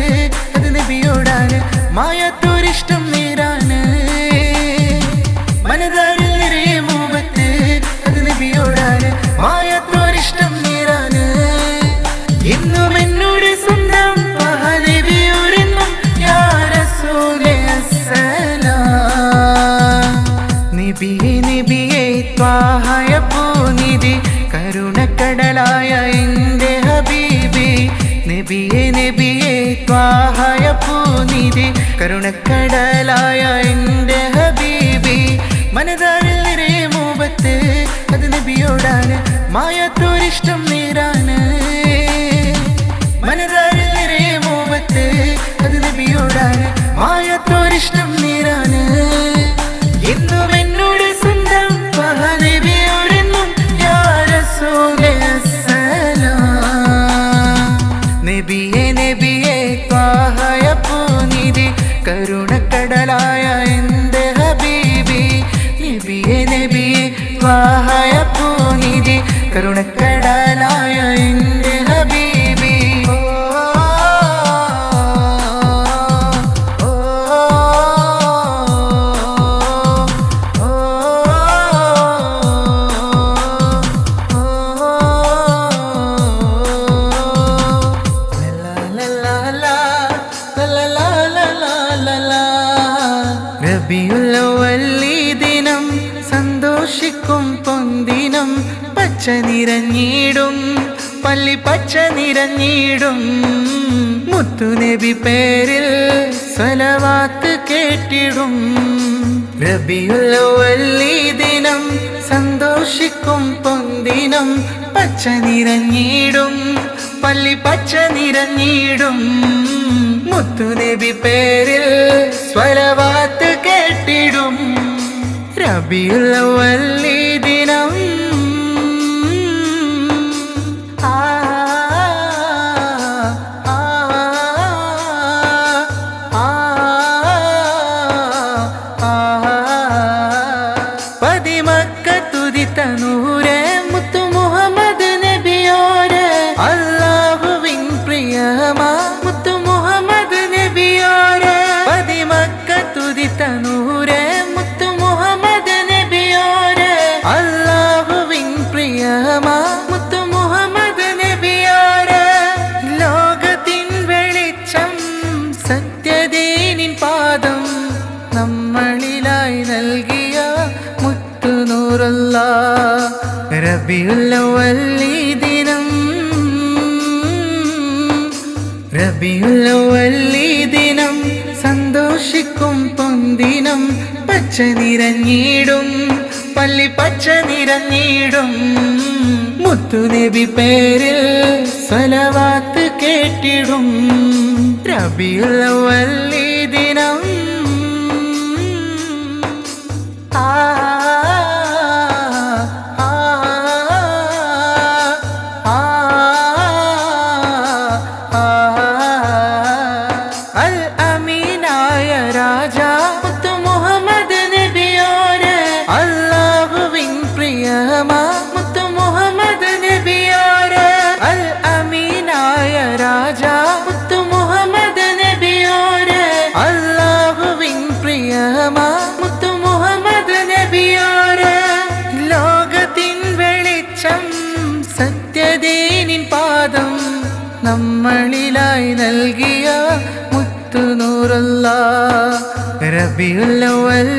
Speaker 2: അത് നബിയോടാണ്, മായാത്തൊരിഷ്ടം നേരാണ്. മനതാരിൽ നിറയെ മൂബത്ത് അത് നബിയോടാണ്, മായാത്തൊരിഷ്ടം നേരാണ്. എന്നും എന്നോട് സ്വന്തം നബിയോരെന്നും യാ റസൂലേ അസ്സലാം. നബിയേ നബിയേ ത്വാഹയ പൂനിധി കരുണക്കടലായ എൻ്റെ ഹബീബി. നബിയേ നബിയേ ത്വാഹയ പൂനിധി കരുണക്കടലായ എൻ്റെ ഹബീബി. മനതാരിൽ നിറയെ മൂബത്ത് അത് നബിയോടാണ്, മായാത്തൊരിഷ്ടം നേരാണ്. മനതാരിൽ നിറയെ മൂബത്ത് അത് നബിയോടാണ്, മായാത്തൊരിഷ്ടം നേരാണ്. എന്നും എന്നോട് സ്വന്തം നബിയോരെന്നും യാ റസൂലേ അസ്സലാം. നബിയേ നബിയേ ത്വാഹയ പൂനിധി കരുണക്കടലായ എൻ്റെ ഹബീബി. നബിയേ നബിയേ ത്വാഹയ പൂനിധി കരുണക്കടലായ എൻ്റെ ഹബീബി. റബീഉൽ അവ്വൽ ദിനം സന്തോഷിക്കും പൊന്തിനം, പച്ച നിറഞ്ഞിടും പള്ളി പച്ച നിറഞ്ഞിടും. മുത്തുനബി പേരിൽ സ്വലവാത്ത് കേട്ടിടും. റബീഉൽ അവ്വൽ ദിനം സന്തോഷിക്കും പൊന്തിനം, പച്ച നിറഞ്ഞിടും പള്ളി പച്ച നിറഞ്ഞിടും. മുത്തുനബി പേരിൽ സ്വലവാത്ത് കേട്ടിടും. റബീഉൽ അവ്വൽ ദിനം പതിമക്കത്തുദിത്ത നൂറെ മുത്തു മുഹമ്മദ് നബിയോരെ. അല്ലാഹുവിൻ പ്രിയമാ മുത്തു മുഹമ്മദ് നബിയോരെ. പതിമക്കത്തുദിത്ത നൂറെ മുത്തു മുഹമ്മദ് നബിയോരെ. അല്ലാഹുവിൻ പ്രിയമാ മുത്തു മുഹമ്മദ് നബിയോരെ. ലോകത്തിൻ വെളിച്ചം സത്യദീനിൻ പാദം നമ്മളിലായി നൽകിയ മുത്തു നൂറുല്ലാഹ്. റബീഉൽ അവ്വൽ ദിനം റബീഉൽ അവ്വൽ ദിനം സന്തോഷിക്കും പൊന്തിനം, പച്ച നിറഞ്ഞിടും പള്ളി പച്ച നിറഞ്ഞിടും. മുത്തുനബി പേരിൽ സ്വലവാത്ത് കേട്ടിടും. റബീഉൽ അവ്വൽ ദിനം അൽ അമീനായ രാജാ മുത്തു മുഹമ്മദ് നബിയോരെ. അല്ലാഹുവിൻ പ്രിയമാ മുത്തു മുഹമ്മദ് നബിയോരെ. അൽ അമീനായ രാജാ മുത്തു മുഹമ്മദ് നബിയോരെ. അല്ലാഹുവിൻ പ്രിയമാ മുത്തു മുഹമ്മദ് നബിയോരെ. ലോകത്തിൻ വെളിച്ചം സത്യദീനിൻ പാദം നമ്മളിലായി നൽകിയ മുത്തു നൂറുല്ലാഹ്. റബീഉൽ അവ്വൽ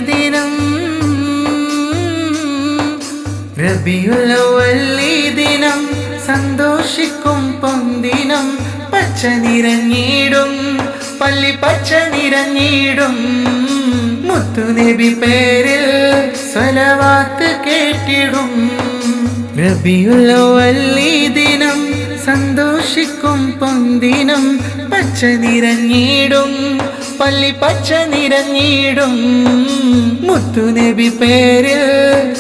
Speaker 2: ദിനം റബീഉൽ അവ്വൽ ദിനം സന്തോഷിക്കും പൊന്തിനം, പച്ച നിറഞ്ഞിടും പള്ളി പച്ച നിറഞ്ഞിടും. മുത്തുനബി പേരിൽ സ്വലവാത്ത് കേട്ടിടും. റബീഉൽ അവ്വൽ ദിനം സന്തോഷിക്കും പൊന്തിനം, പച്ച നിറഞ്ഞിടും പള്ളി പച്ച നിറഞ്ഞിടും. മുത്തുനബി പേരിൽ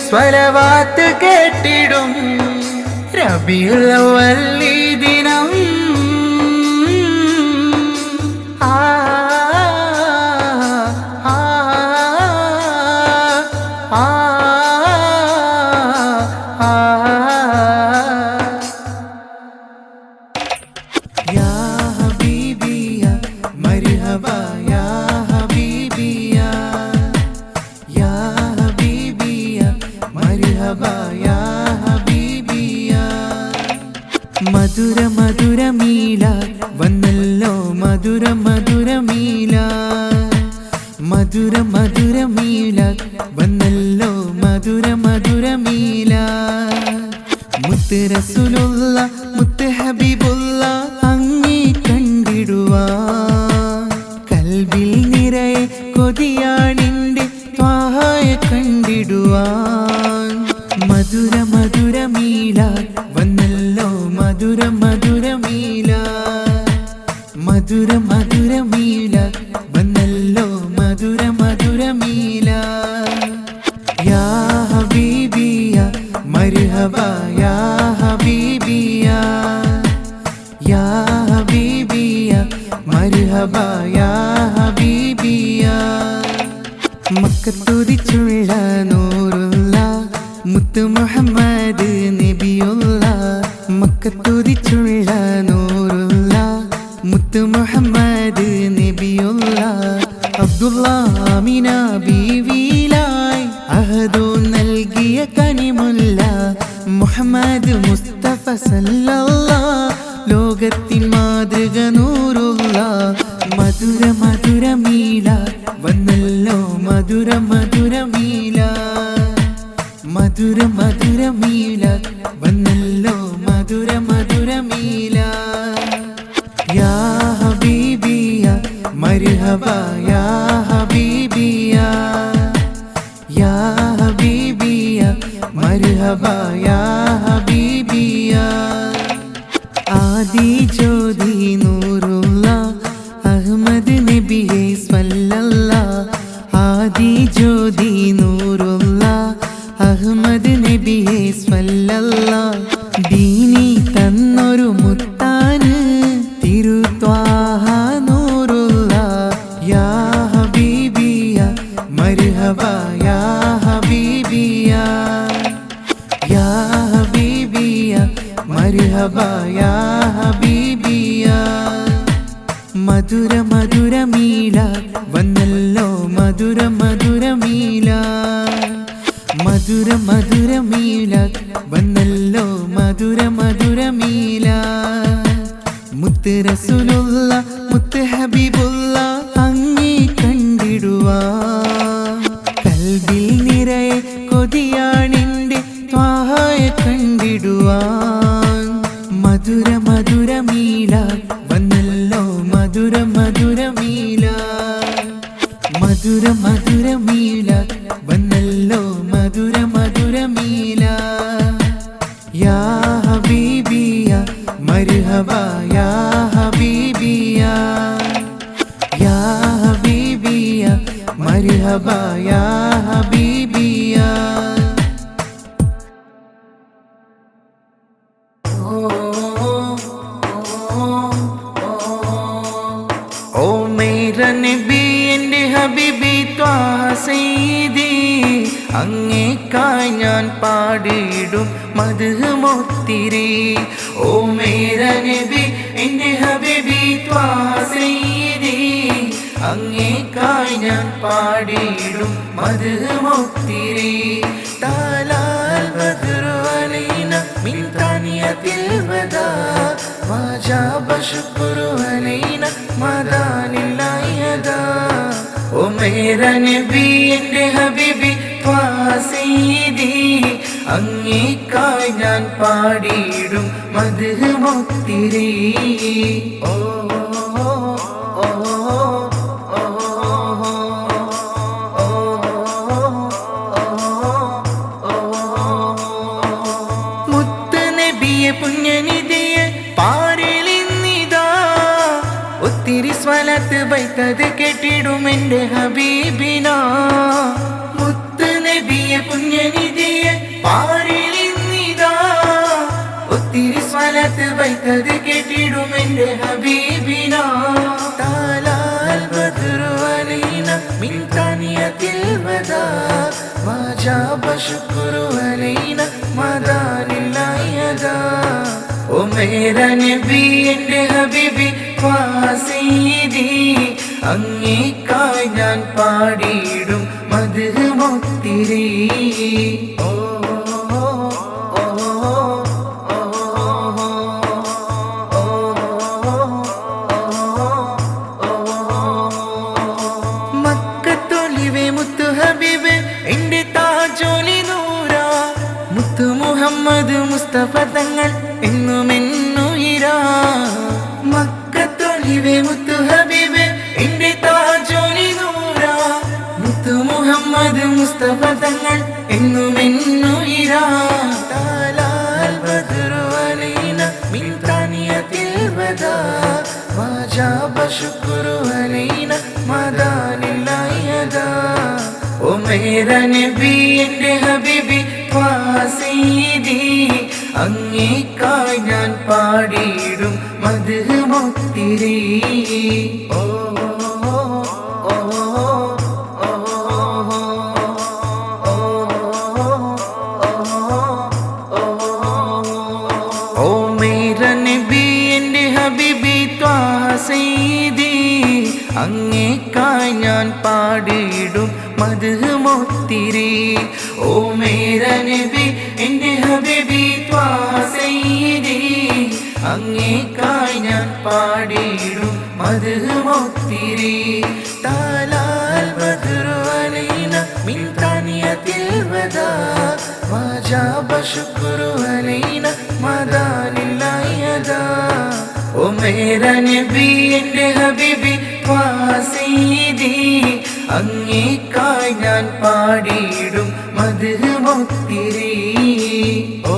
Speaker 2: സ്വലവാത്ത് കേട്ടിടും. റബീഉൽ അവ്വൽ ദിനം യാ ഹബീബിയ മർഹബ യാ ഹബീബിയ യാ ഹബീബിയ മർഹബ യാ ഹബീബിയ മധുര മധുര മീല വന്നല്ലോ മധുര മധുര മീല മധുര മധുര മീല വന്നല്ലോ മധുര മധുര മീല മുത്ത് റസൂലുള്ള മുത്ത് ഹബീബുള്ള അങ്ങേ കണ്ടിടുവാൻ കൽബിൽ നിറയെ കൊതിയാണിൻ്റെ ത്വാഹയെ കണ്ടിടുവാൻ മധുര മധുര മീല വന്നല്ലോ മധുര മധുര മീല മധുര മധുര മീല വന്നല്ലോ മധുര മധുര മീല യാ ഹബീബിയ മർഹബ യാ ഹബീബിയ യാ ഹബീബിയ മർഹബ യാ ഹബീബിയ മക്കത്തുദിച്ചുള്ള നൂറുള്ള മുത്ത് മുഹമ്മദ് നബിയുള്ള മക്കത്തുദിച്ചുള്ള നൂറുള്ള മുത്ത് മുഹമ്മദ് നബിയുള്ള അബ്ദുള്ള ആമിന ബീവിലായി അഹദു നൽകിയ കനിമുല്ല മുഹമ്മദ് മുസ്തഫ സല്ലല്ലാഹ് ലോകത്തിൻ മാതൃക നൂറുള്ള മധുര മധുര മീല വന്നല്ലോ മധുര മധുര മീല മധുര മധുര മീല വന്നല്ലോ മധുര മധുര മീല യാ ഹബീബിയ മർഹബ യാ ഹബീബിയ യാ ഹബീബിയ മർഹബ യാ ഹബീബിയ ആദി ജ്യോതി നൂറുള്ള അഹ്മദ് നബിയെ സ്വല്ലല്ലാഹ് ആദി ജ്യോതി നൂറുള്ള അഹ്മദ് നബിയെ സ്വല്ലല്ലാഹ് ദീനി തന്നൊരു മുത്താന് തിരുത്വാഹ നൂറുള്ള യാ ഹബീബിയ മർഹബ യാ ഹബീബിയ യാ ഹബീബിയ മർഹബ യാ ഹബീബിയ മധുര മധുര മീല വന്നല്ലോ മധുര മധുര മീല മധുര മധുര മീല വന്നല്ലോ മധുര മധുര മീല മുത്ത് റസൂലുള്ള മുത്ത് ഹബീബുള്ള അങ്ങേ കണ്ടിടുവാൻ കൽബിൽ നിറയെ കൊതിയാണിൻ്റെ ത്വാഹയെ കണ്ടിടുവാൻ മധുര മധുര മീല വന്നല്ലോ മധുര മധുര മീല മധുര മധുര മീല വന്നല്ലോ മധുര മധുര മീല യാ ഹബീബിയ മർഹബ യാ ഹബീബിയ യാ ഹബീബിയ മർഹബ യാ ഹബീബിയ ഓ മേരാ നബി എൻ്റെ ഹബീബി ത്വാഹ സയ്യിദി അങ്ങേക്കായി ഞാൻ പാടിയിടും മദ്ഹ് മൊത്തിരി ഓ മേരാ നബി എൻ്റെ ഹബീബി ത്വാഹ സയ്യിദി അങ്ങേക്കായി ഞാൻ പാടിയിടും മദ്ഹ് മൊത്തിരി താലാൽ ബദ്റു അലൈന മിൻ താനിയത്തിൽ വദാ വജബ ശുക്രു അലൈന മദാനില്ലാഹി യദാ ഓ മേരാ നബി എൻ്റെ ഹബീബി ത്വാഹ സയ്യിദി അങ്ങേക്കായി ഞാൻ പാടിയിടും മദ്ഹ് മൊത്തിരി ഓ പുണ്യനിധിയെ പാരിലിന്നിതാ ഒത്തിരി സ്വലത്ത് ബൈത്തത് കെട്ടിടും എൻ്റെ ഹബീബിന മുത്ത് നബിയെ പുണ്യനിധിയെ പാരിലിന്നിതാ ഒത്തിരി സ്വലത്ത് ബൈത്തത് കെട്ടിടും എൻ്റെ ഹബീബിന താലാൽ ബദ്റു അലൈന മിൻ താനിയത്തിൽ വദാ വജബ ശുക്രു അലൈന മദാനില്ലാഹി യദാ ഓ മേരാ നബി എൻ്റെ ഹബീബി ഖാസീദി അങ്ങേക്കായി ഞാൻ പാടിയിടും മദ്ഹ് മുത്തിരി ഓ മക്കത്തൊലിവേ മുത്തു ഹബീബേ എൻ്റെ താജോലി നൂറ മുത്തു മുഹമ്മദ് മുസ്തഫ തങ്ങൾ എന്നുമെന്നുയിരാ മക്കത്തൊലിവേ മുത്തു ഹബീബേ എൻ്റെ താജോലി നൂറ മുത്തു മുഹമ്മദ് മുസ്തഫ തങ്ങൾ എന്നുമെന്നുയിരാ താലാൽ ബദ്റു അലൈന മിൻ താനിയത്തിൽ വദാ വജബ ശുക്രു അലൈന മദാനില്ലയദാ ഓ മേരാ നബി എൻ്റെ ഹബീബി ഖാസീദി അങ്ങേക്കായി ഞാൻ പാടിയിടും മദ്ഹ് മുത്തിരി ഓ ഓ മേരാ നബി എൻ്റെ ഹബീബി ഖാസീദി അങ്ങേക്കായി ഞാൻ പാടിയിടും മദ്ഹ് മുത്തിരി ഓ മേരാ നബി എൻ്റെ ഹബീബി ഖാസീദി അങ്ങേക്കായി ഞാൻ പാടിയിടും മദ്ഹ് മുത്തിരി താലാൽ ബദ്റു അലൈന മിൻ താനിയത്തിൽ വദാ വജബ ശുക്രു അലൈന മദാനില്ലയദാ ഓ മേരാ നബി എൻ്റെ ഹബീബി ഖാസീദി അങ്ങേക്കായി ഞാൻ പാടിയിടും മദ്ഹ് മുത്തിരി ഓ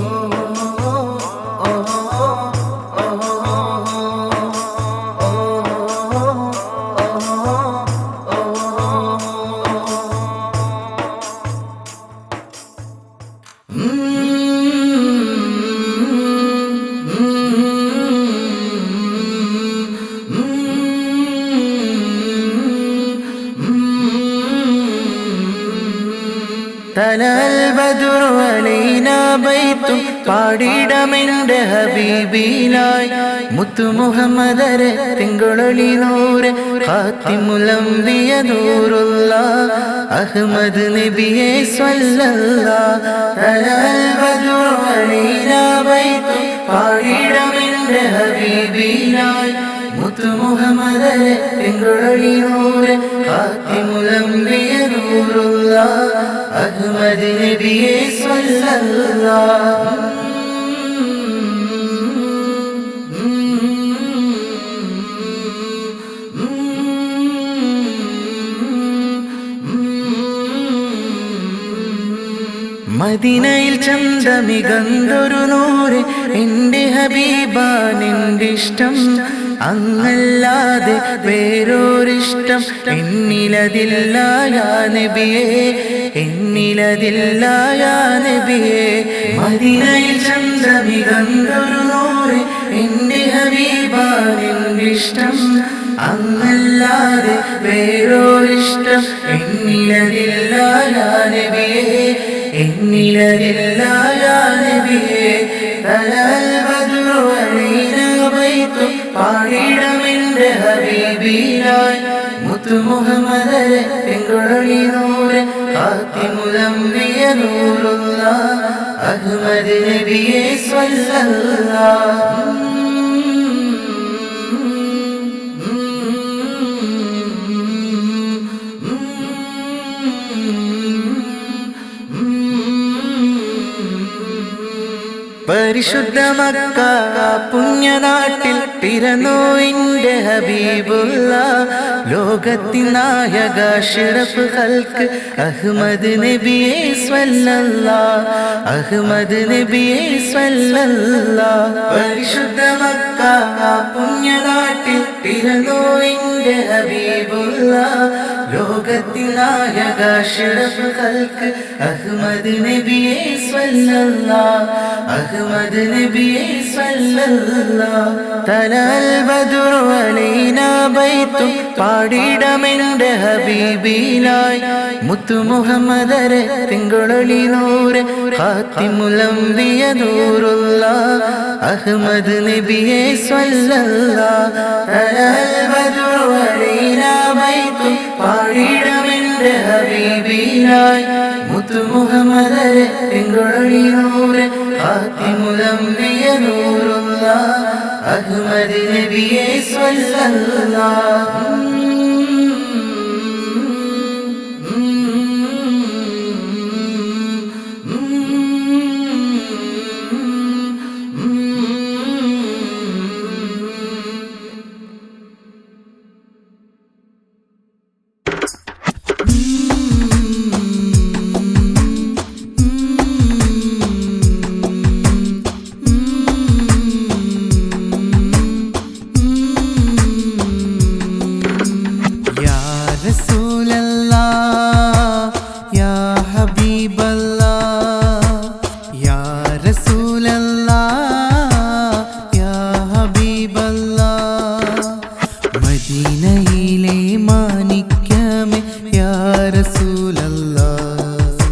Speaker 2: തലൽ ബദ്റു അലൈനാ ബൈത്തും പാടിടമെൻ്റെ ഹബീബിനായി മുത്തു മുഹമ്മദരെ തിങ്കളൊളി നൂറെ ഖാതിമുൽ അംബിയ നൂറുല്ലാഹ് അഹ്മദ് നബിയെ സ്വല്ലല്ലാഹ് തലൽ ബദ്റു അലൈനാ ബൈത്തും പാടിടമെൻ്റെ ഹബീബിനായി മുത്തു മുഹമ്മദരെ തിങ്കളൊളി നൂറെ ഖാതിമുൽ അംബിയ നൂറുല്ലാഹ് അഹ്മദ് നബിയെ സ്വല്ലല്ലാഹ് മദീനയിൽ ചന്തമികന്തൊരു നൂറ് എൻ്റെ ഹബീബാണെൻ്റെ ഇഷ്ടം അങ്ങല്ലാതെ വേറൊരിഷ്ടം എന്നിലതില്ല യാ നബിയേ എന്നിലതില്ല യാ നബിയേ മദീനയിൽ ചന്തമികന്തൊരു നൂറ് എൻ്റെ ഹബീബാണെൻ്റെ ഇഷ്ടം അങ്ങല്ലാതെ വേറൊരിഷ്ടം എന്നിലതില്ല യാ നബിയേ എന്നിലതില്ല യാ നബിയേ തലൽ ബദ്റു അലൈനാ ബൈത്തും പാടിടമെൻ്റെ ഹബീബിനായി മുത്തു മുഹമ്മദരെ തിങ്കളൊളി നൂറെ ഖാതിമുൽ അംബിയ നൂറുല്ലാഹ് അഹ്മദ് നബിയെ സ്വല്ലല്ലാഹ് പരിശുദ്ധ മക്ക പുണ്യനാട്ടിൽ പിറന്നു എൻ്റെ ഹബീബുള്ള ലോകത്തിൻ നായക അഷ്റഫ് ഖൽക്ക് അഹ്മദ് നബിയെ സ്വല്ലല്ലാഹ് അഹ്മദ് നബിയെ സ്വല്ലല്ലാഹ് പരിശുദ്ധ മക്ക പുണ്യനാട്ടിൽ പിറന്നു എൻ്റെ ഹബീബുള്ള ലോകത്തിൻ നായക അഷ്റഫ് ഖൽക്ക് അഹ്മദ് നബിയെ സ്വല്ലല്ലാഹ് അഹ്മദ് നബിയെ സ്വല്ലല്ലാഹ് തലൽ ബദ്റു അലൈനാ ബൈത്തും പാടിടമെന്റെ ഹബീബിലായി മുത്തു മുഹമ്മദരെ തിങ്കളൊളി നൂറെ ഖാതിമുൽ അംബിയ നൂറുല്ലാഹ് അഹ്മദ് നബിയെ സ്വല്ലല്ലാഹ് തലൽ ബദ്റു അലൈനാ ബൈത്തും പാടിടമെന്റെ ഹബീബിലായി മുത്തു മുഹമ്മദരെ തിങ്കളൊളി നൂറെ ഖാതിമുൽ അംബിയ നൂറുല്ലാഹ് അഹ്മദ് നബിയെ സ്വല്ലല്ലാഹ് മദീനയിലെ മാണിക്യമേ യാ റസൂലല്ലാഹ്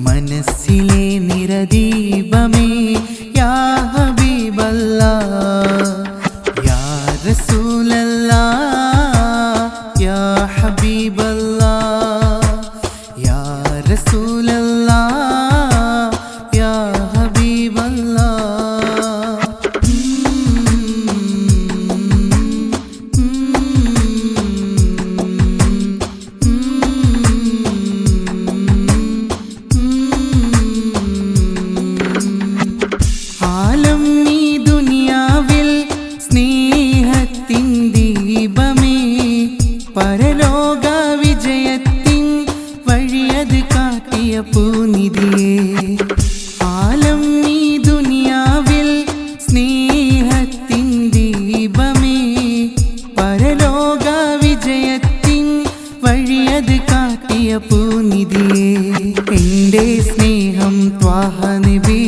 Speaker 2: മനസ്സിലെ നിറദീപമേ യാ ഹബീബല്ലാഹ് യാ റസൂലല്ലാഹ് യാ ഹബീബല്ലാഹ് യാ റസൂലല്ലാഹ് യാ ഹബീബല്ലാഹ് പരലോക വിജയത്തിൻ വഴിയത് കാട്ടിയ പൂനിധിയേ ആലം ഈ ദുനിയാവിൽ സ്നേഹത്തിൻ ദീപമേ പരലോക വിജയത്തിൻ വഴിയത് കാട്ടിയ പൂനിധിയേ എൻ്റെ സ്നേഹം ത്വാഹ നബി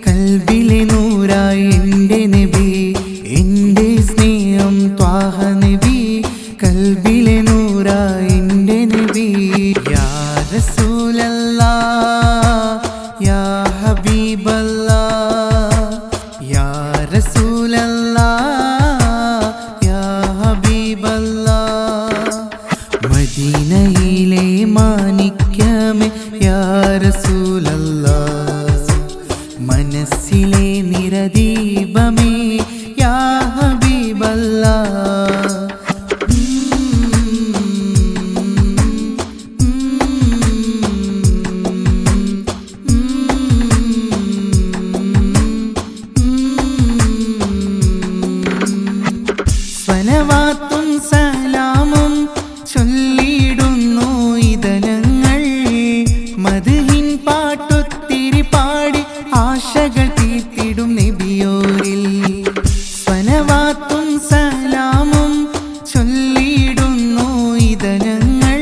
Speaker 2: കൽബിലെ നൂറായി എൻ്റെ നബി എൻ്റെ സ്നേഹം ത്വാഹ നബി കൽബിലെ നൂറായി എൻ്റെ നബി യാ റസൂലല്ലാഹ് യാ ഹബീബല്ലാഹ് യാ റസൂലല്ലാഹ് യാ ഹബീബല്ലാഹ് മദീനയിലെ മാണിക്യമേ യാ റസൂലല്ലാഹ് മനസ്സിലെ നിറദീപമേ യാ ഹബീബല്ലാഹ് സ്വലവാത്തും സലാമും ചൊല്ലിടുന്നു ഇതനങ്ങൾ മദ്ഹിൻ പാട്ടൊത്തിരി പാടി ആശകൾ തീർത്തിടും നബിയോരിൽ സ്വലവാത്തും സലാമും ചൊല്ലിടുന്നു ഇതനങ്ങൾ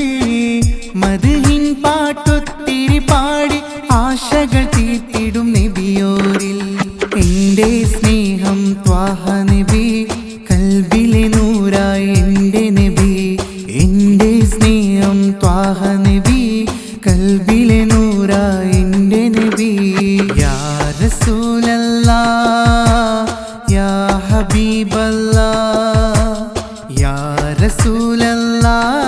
Speaker 2: മദ്ഹിൻ പാട്ടൊത്തിരി പാടി ആശകൾ തീർത്തിടും നബിയോരിൽ എൻ്റെ സ്നേഹം ത്വാഹ നബി കൽബിലെ നൂറായി എൻ്റെ നബി എൻ്റെ സ്നേഹം ത്വാഹ നബി കൽബിലെ നൂറായി എൻ്റെ നബി യാ റസൂലല്ലാഹ് യാ ഹബീബല്ലാഹ് യാ റസൂലല്ലാഹ്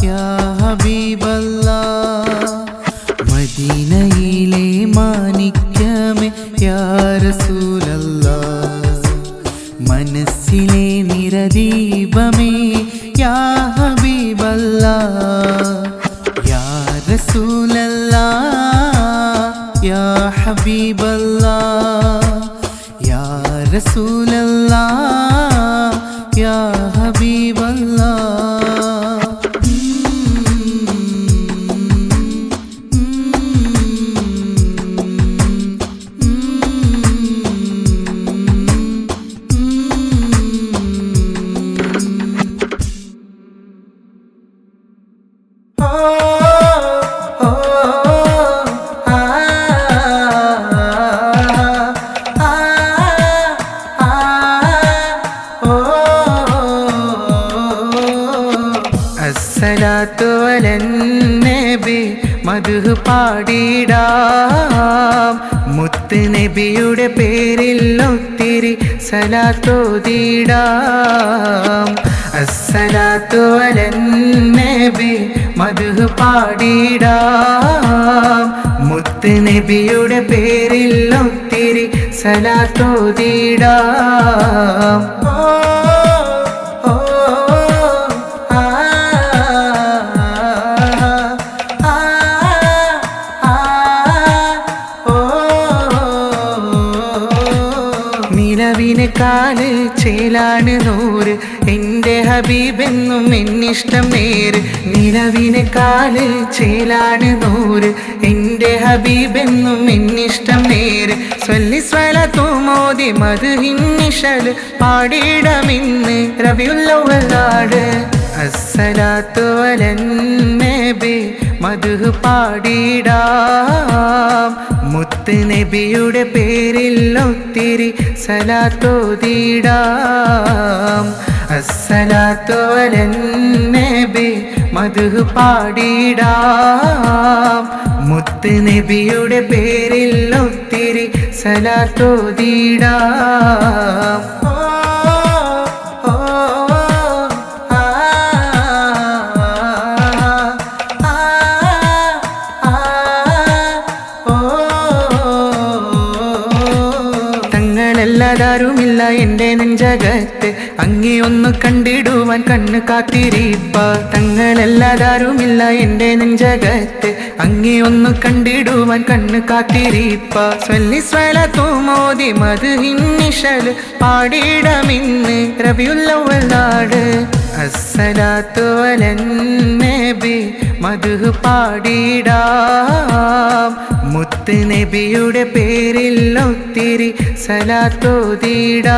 Speaker 2: യാ ഹബീബല്ലാഹ് മദീനയിലെ മാണിക്യമേ യാ റസൂലല്ലാഹ് മനസ്സിലെ നിറദീപമേ യാ ഹബീബല്ലാഹ് യാ റസൂലല്ലാഹ് യാ ഹബീബല്ലാഹ് യാ റസൂലല്ലാഹ് യാ ഹബീബല്ലാഹ്
Speaker 1: മദ്ഹ് പാടിടാം മുത്ത് നബിയുടെ പേരിൽ ഒത്തിരി സലാത്തോതിടാം അസ്സലാത്തു അലൻ നബി മദ്ഹ് പാടിടാം മുത്ത് നബിയുടെ പേരിൽ ഒത്തിരി സലാത്തോതിടാം നിലവിനെക്കാല് ചേലാണ് നൂറ് എൻ്റെ ഹബീബെന്നും എന്നിഷ്ടം നേര് നിലവിനെക്കാല് ചേലാണ് നൂറ് എൻ്റെ ഹബീബെന്നും എന്നിഷ്ടം നേര് സ്വല്ലി സ്വലത്തു മോദി മദ്ഹിന്നിശല് പാടിടമിന്ന് റബിയുൽ അവ്വലാണ് അസ്സലാത്തു അലൻ നബി മദ്ഹ് പാടിടാം മുത്ത് നബിയുടെ പേരിൽ ഒത്തിരി സലാത്തോതിടാം അസ്സലാത്തു അലൻ നബി മദ്ഹ് പാടിടാം മുത്ത് നബിയുടെ പേരിൽ ഒത്തിരി സലാത്തോതിടാം ാരുമില്ല എൻ്റെ നെഞ്ചകത്ത് അങ്ങേ ഒന്ന് കണ്ടിടുവാൻ കണ്ണ് കാത്തിരിപ്പ തങ്ങളല്ലാതാരുമില്ല എൻ്റെ നെഞ്ചകത്ത് അങ്ങേ ഒന്ന് കണ്ടിടുവാൻ കണ്ണ് കാത്തിരിപ്പ സ്വല്ലി സ്വലത്തു മോദി മദ്ഹിന്നിശല് പാടിടമിന്ന് റബിയുൽ അവ്വലാണ് അസ്സലാത്തു അലൻ നബി മദ്ഹ് പാടിടാം മുത്ത് നബിയുടെ പേരിൽ ഒത്തിരി സലാത്തോതിടാം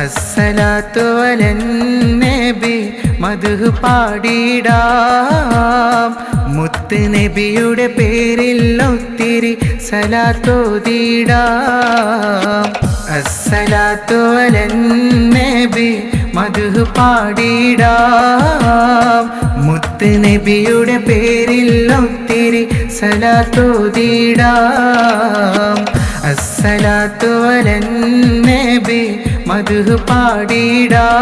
Speaker 1: അസ്സലാത്തു അലൻ നബി മദ്ഹ് പാടിടാം മുത്ത് നബിയുടെ പേരിൽ ഒത്തിരി സലാത്തോതിടാം അസ്സലാത്തു അലൻ നബി മദ്ഹ് പാടിടാം മുത്ത് നബിയുടെ പേരിൽ ഒത്തിരി സലാത്തോതിടാം അസ്സലാത്തു അലൻ നബി മദ്ഹ് പാടിടാം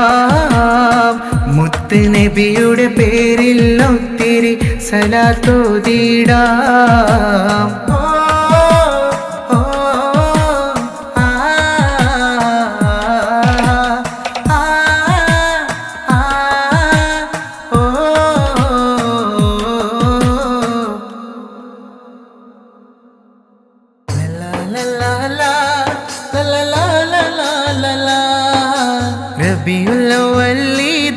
Speaker 1: മുത്ത് നബിയുടെ പേരിൽ ഒത്തിരി സലാത്തോതിടാം റബിയുൽ അവ്വൽ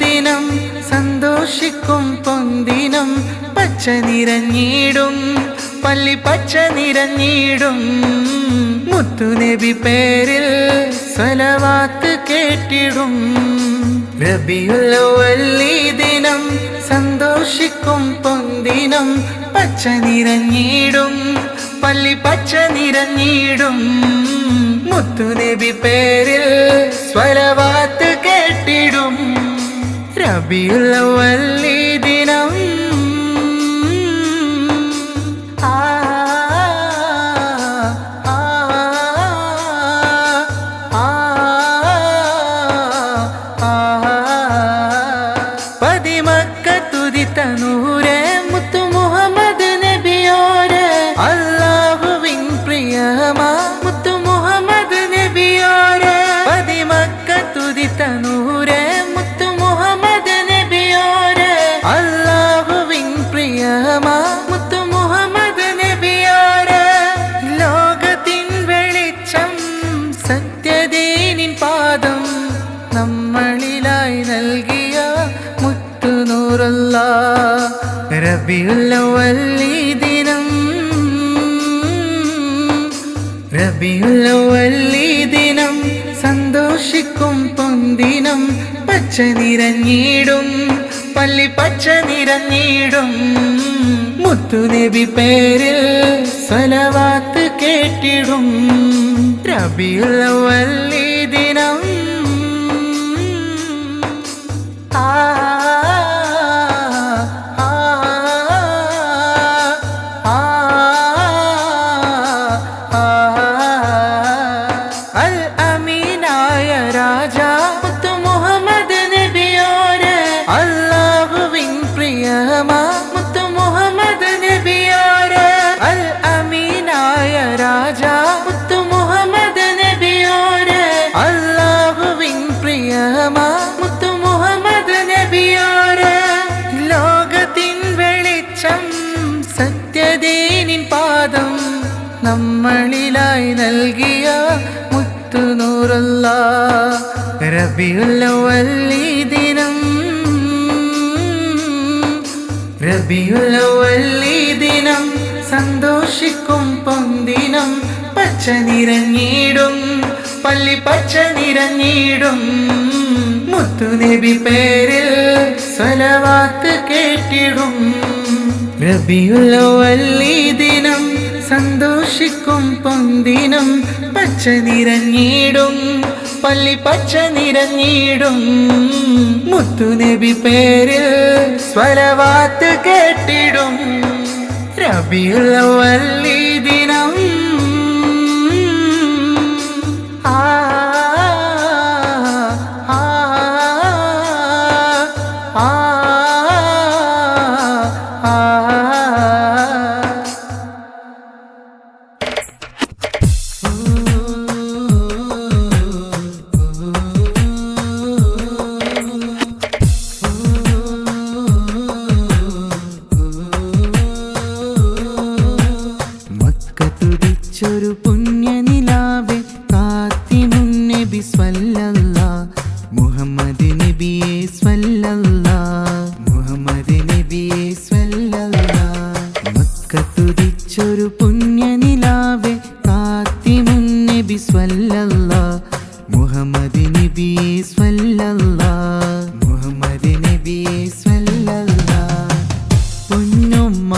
Speaker 1: ദിനം സന്തോഷിക്കും പൊന്തിനം പച്ച നിറഞ്ഞിടും പള്ളി പച്ച നിറഞ്ഞിടും മുത്തുനബി പേരിൽ സ്വലവാത്ത് കേട്ടിടും റബിയുൽ അവ്വൽ ദിനം സന്തോഷിക്കും പൊന്തിനം പച്ച നിറഞ്ഞിടും പള്ളി പച്ച നിറഞ്ഞിടും മുത്തുനബി പേരിൽ സ്വലവാത്ത് കേട്ടിടും റബിയുൽ അവ്വൽ ദിനം പതിമക്കത്തുദിത്ത നൂറെ മുത്തു മുഹമ്മദ് നബിയോരെ അല്ലാഹുവിൻ പ്രിയമാ മുത്തു മുഹമ്മദ് നബിയോരെ പതിമക്കത്തുദിത്ത നൂറെ മുത്തു മുഹമ്മദ് നബിയോരെ അല്ലാഹുവിൻ പ്രിയമാ മുത്തു മുഹമ്മദ് നബിയോരെ ലോകത്തിൻ വെളിച്ചം സത്യദീനിൻ പാദം നമ്മളിലായി നൽകിയ മുത്തു നൂറല്ലാഹ് റബിയുൽ അവ്വൽ ദിനം റബിയുൽ അവ്വൽ ദിനം സന്തോഷിക്കും പൊന്തിനം പച്ച നിറഞ്ഞിടും പള്ളി പച്ച നിറഞ്ഞിടും മുത്തുനബി പേരിൽ സ്വലവാത്ത് കേട്ടിടും റബിയുൽ അവ്വൽ ദിനം ആ രാജാ മുത്തു മുഹമ്മദ് നബിയോരെ അല്ലാഹുവിൻ പ്രിയമാ മുത്തു മുഹമ്മദ് നബിയോരെ അൽ അമീനായ രാജാ മുത്തു മുഹമ്മദ് നബിയോരെ അല്ലാഹുവിൻ പ്രിയമാ മുത്തു മുഹമ്മദ് നബിയോരെ ലോകത്തിൻ വെളിച്ചം സത്യദീനിൻ പാദം നമ്മളിലായി നൽകിയ മുത്തു നൂറല്ലാഹ് റബീഉൽ അവ്വൽ ദിനം റബീഉൽ അവ്വൽ ദിനം സന്തോഷിക്കും പൊന്തിനം പച്ച നിറഞ്ഞിടും പള്ളി പച്ച നിറഞ്ഞിടും മുത്തു നബി പേരിൽ സ്വലവാത്ത് കേട്ടിടും റബീഉൽ അവ്വൽ ദിനം സന്തോഷിക്കും പൊന്തിനം പച്ച നിറഞ്ഞിടും പള്ളി പച്ച നിറഞ്ഞിടും മുത്തു നബി പേരിൽ സ്വലവാത്ത് കേട്ടിടും റബീഉൽ അവ്വൽ ദിനം
Speaker 2: ഒരു പുണ്യനിലാവെ കാത്തിമുന്നബി സ്വല്ലല്ലാഹ് മുഹമ്മദ് നബിയെ സ്വല്ലല്ലാഹ് മുഹമ്മദ് നബിയെ സ്വല്ലല്ലാഹ് മക്കത്തുദിച്ചൊരു പുണ്യനിലാവെ കാത്തിമുന്നബി സ്വല്ലല്ലാഹ് മുഹമ്മദ് നബിയെ സ്വല്ലല്ലാഹ് മുഹമ്മദ് നബിയെ സ്വല്ലല്ലാഹ് പൊന്നുമ്മ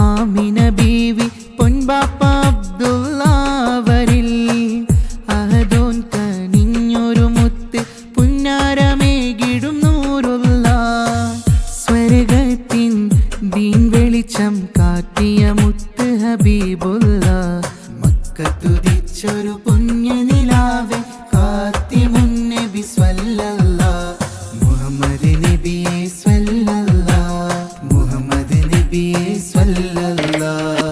Speaker 2: ആമിന ബീവി പൊൻപാപ്പ അബ്ദുള്ളാവരിൽ അഹദോൻ കനിഞ്ഞൊരു മുത്ത് പുന്നാരമേകിടും നൂറുല്ലാഹ് സ്വർഗത്തിൻ ദീൻ വെളിച്ചം കാട്ടിയ മുത്ത് ഹബീബുല്ലാഹ് മക്കത്തുദിച്ചൊരു പുണ്യനിലാവെ കാത്തിമുന്നബി സ്വല്ലല്ലാഹ് മുഹമ്മദ് നബിയെ സ്വല്ലല്ലാഹ് മുഹമ്മദ് നബിയെ സ്വല്ലല്ലാഹ്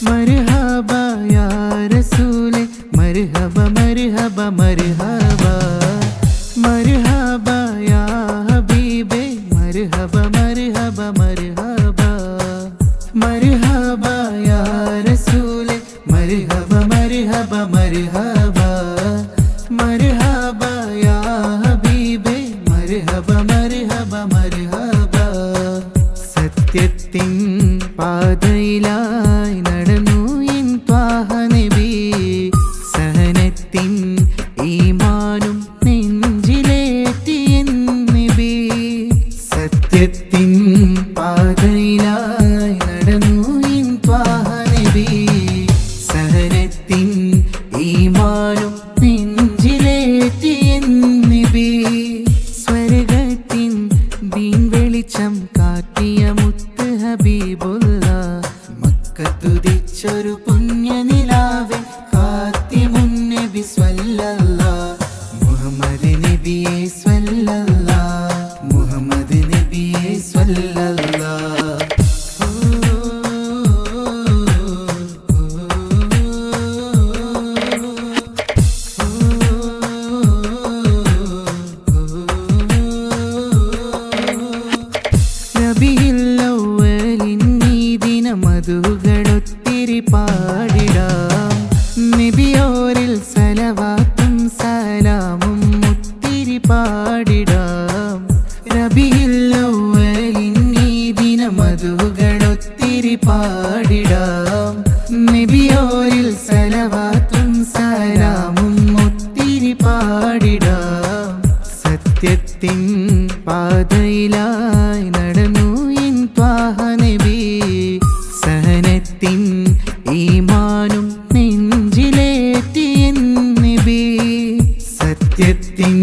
Speaker 2: मरहबा या रसूले मरहबा मरहबा मरहबा मरहबा या हबीबे मरहबा मरहबा मरहबा मरहबा या रसूले मरहबा मरहबा मरहबा मरहबा या हबीबे मरहबा मरहबा मरहबा സത്യത്തിൻ പാതയിലായി നടന്നു എൻ ത്വാഹ നബി സഹനത്തിൻ ഈമാനും നെഞ്ചിലേറ്റി എൻ നബി സത്യത്തിൻ പാതയിലായി നടന്നു എൻ ത്വാഹ നബി സഹനത്തിൻ ഈമാനും നെഞ്ചിലേറ്റി എൻ നബി സ്വർഗത്തിൻ ദീൻ വെളിച്ചം കാട്ടിയ മുത്ത് ഹബീബുല്ലാഹ് മക്കത്തുദിച്ചൊരു പുണ്യനിലാവെ കാത്തിമുന്നബി സ്വല്ലല്ലാഹ് മുഹമ്മദ് നബിയെ സ്വല്ലല്ലാഹ് മുഹമ്മദ് നബിയെ സ്വല്ലല്ലാഹ് മധുകളൊത്തിരി പാടിടാം നബിയോരിൽ സലവാത്തും സലാമും ഒത്തിരി പാടിടാം റബീഉൽ അവ്വലിൻ ഈ ദിനം മധുകളൊത്തിരി പാടിടാം നബിയോരിൽ സലവാത്തും സലാമും ഒത്തിരി പാടിടാം സത്യത്തിൻ പാതയിലായി നടന്നു എൻ ത്വാഹ നബി സഹനത്തിൻ ഈമാനും നെഞ്ചിലേറ്റി എൻ നബി സത്യത്തിൻ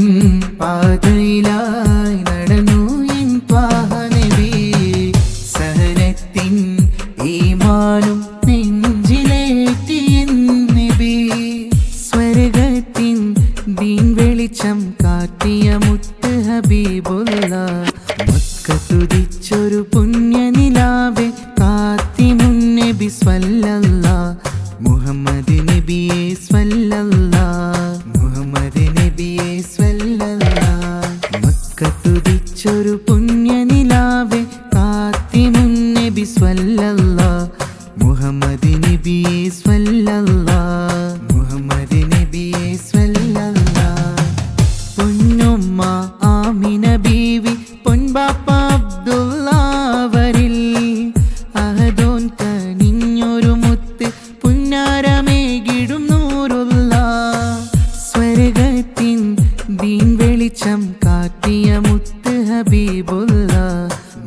Speaker 2: പാതയിലായി കാട്ടിയ മുത്ത് ഹബീബുള്ള മക്കത്തുദിച്ചൊരു പുണ്യനിലാവെ കാത്തിമുന്നബി സ്വല്ലല്ലാ മുഹമ്മദ് നബിയെ സ്വല്ലല്ലാ മുഹമ്മദ് നബിയെ സ്വല്ലല്ലാ മക്കത്തുദിച്ചൊരു പുണ്യനിലാവെ കാത്തിമുന്നബി സ്വല്ലല്ലാ മുഹമ്മദ് നബിയെ സ്വല്ലല്ലാ മുഹമ്മദ് നബിയെ സ്വല്ലല്ലാ പൊന്നുമ്മ ആമിന ബീവി പൊൻപാപ്പ അബ്ദുള്ളവരിൽ അഹദോൻ കനിഞ്ഞൊരു മുത്ത് പുന്നാരമേകിടും നൂറുള്ള സ്വർഗത്തിൻ ദീൻ വെളിച്ചം കാട്ടിയ മുത്ത് ഹബീബുള്ള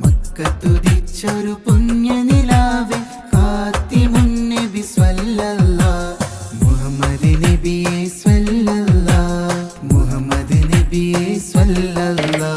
Speaker 2: മക്കത്തുദിച്ചൊരു പുണ്യനിലാവെ കാത്തിമുന്നബി സ്വല്ലല്ലാ മുഹമ്മദ് നബിയെ സ്വല്ലല്ലാ മുഹമ്മദ് നബിയെ സ്വല്ലല്ലാ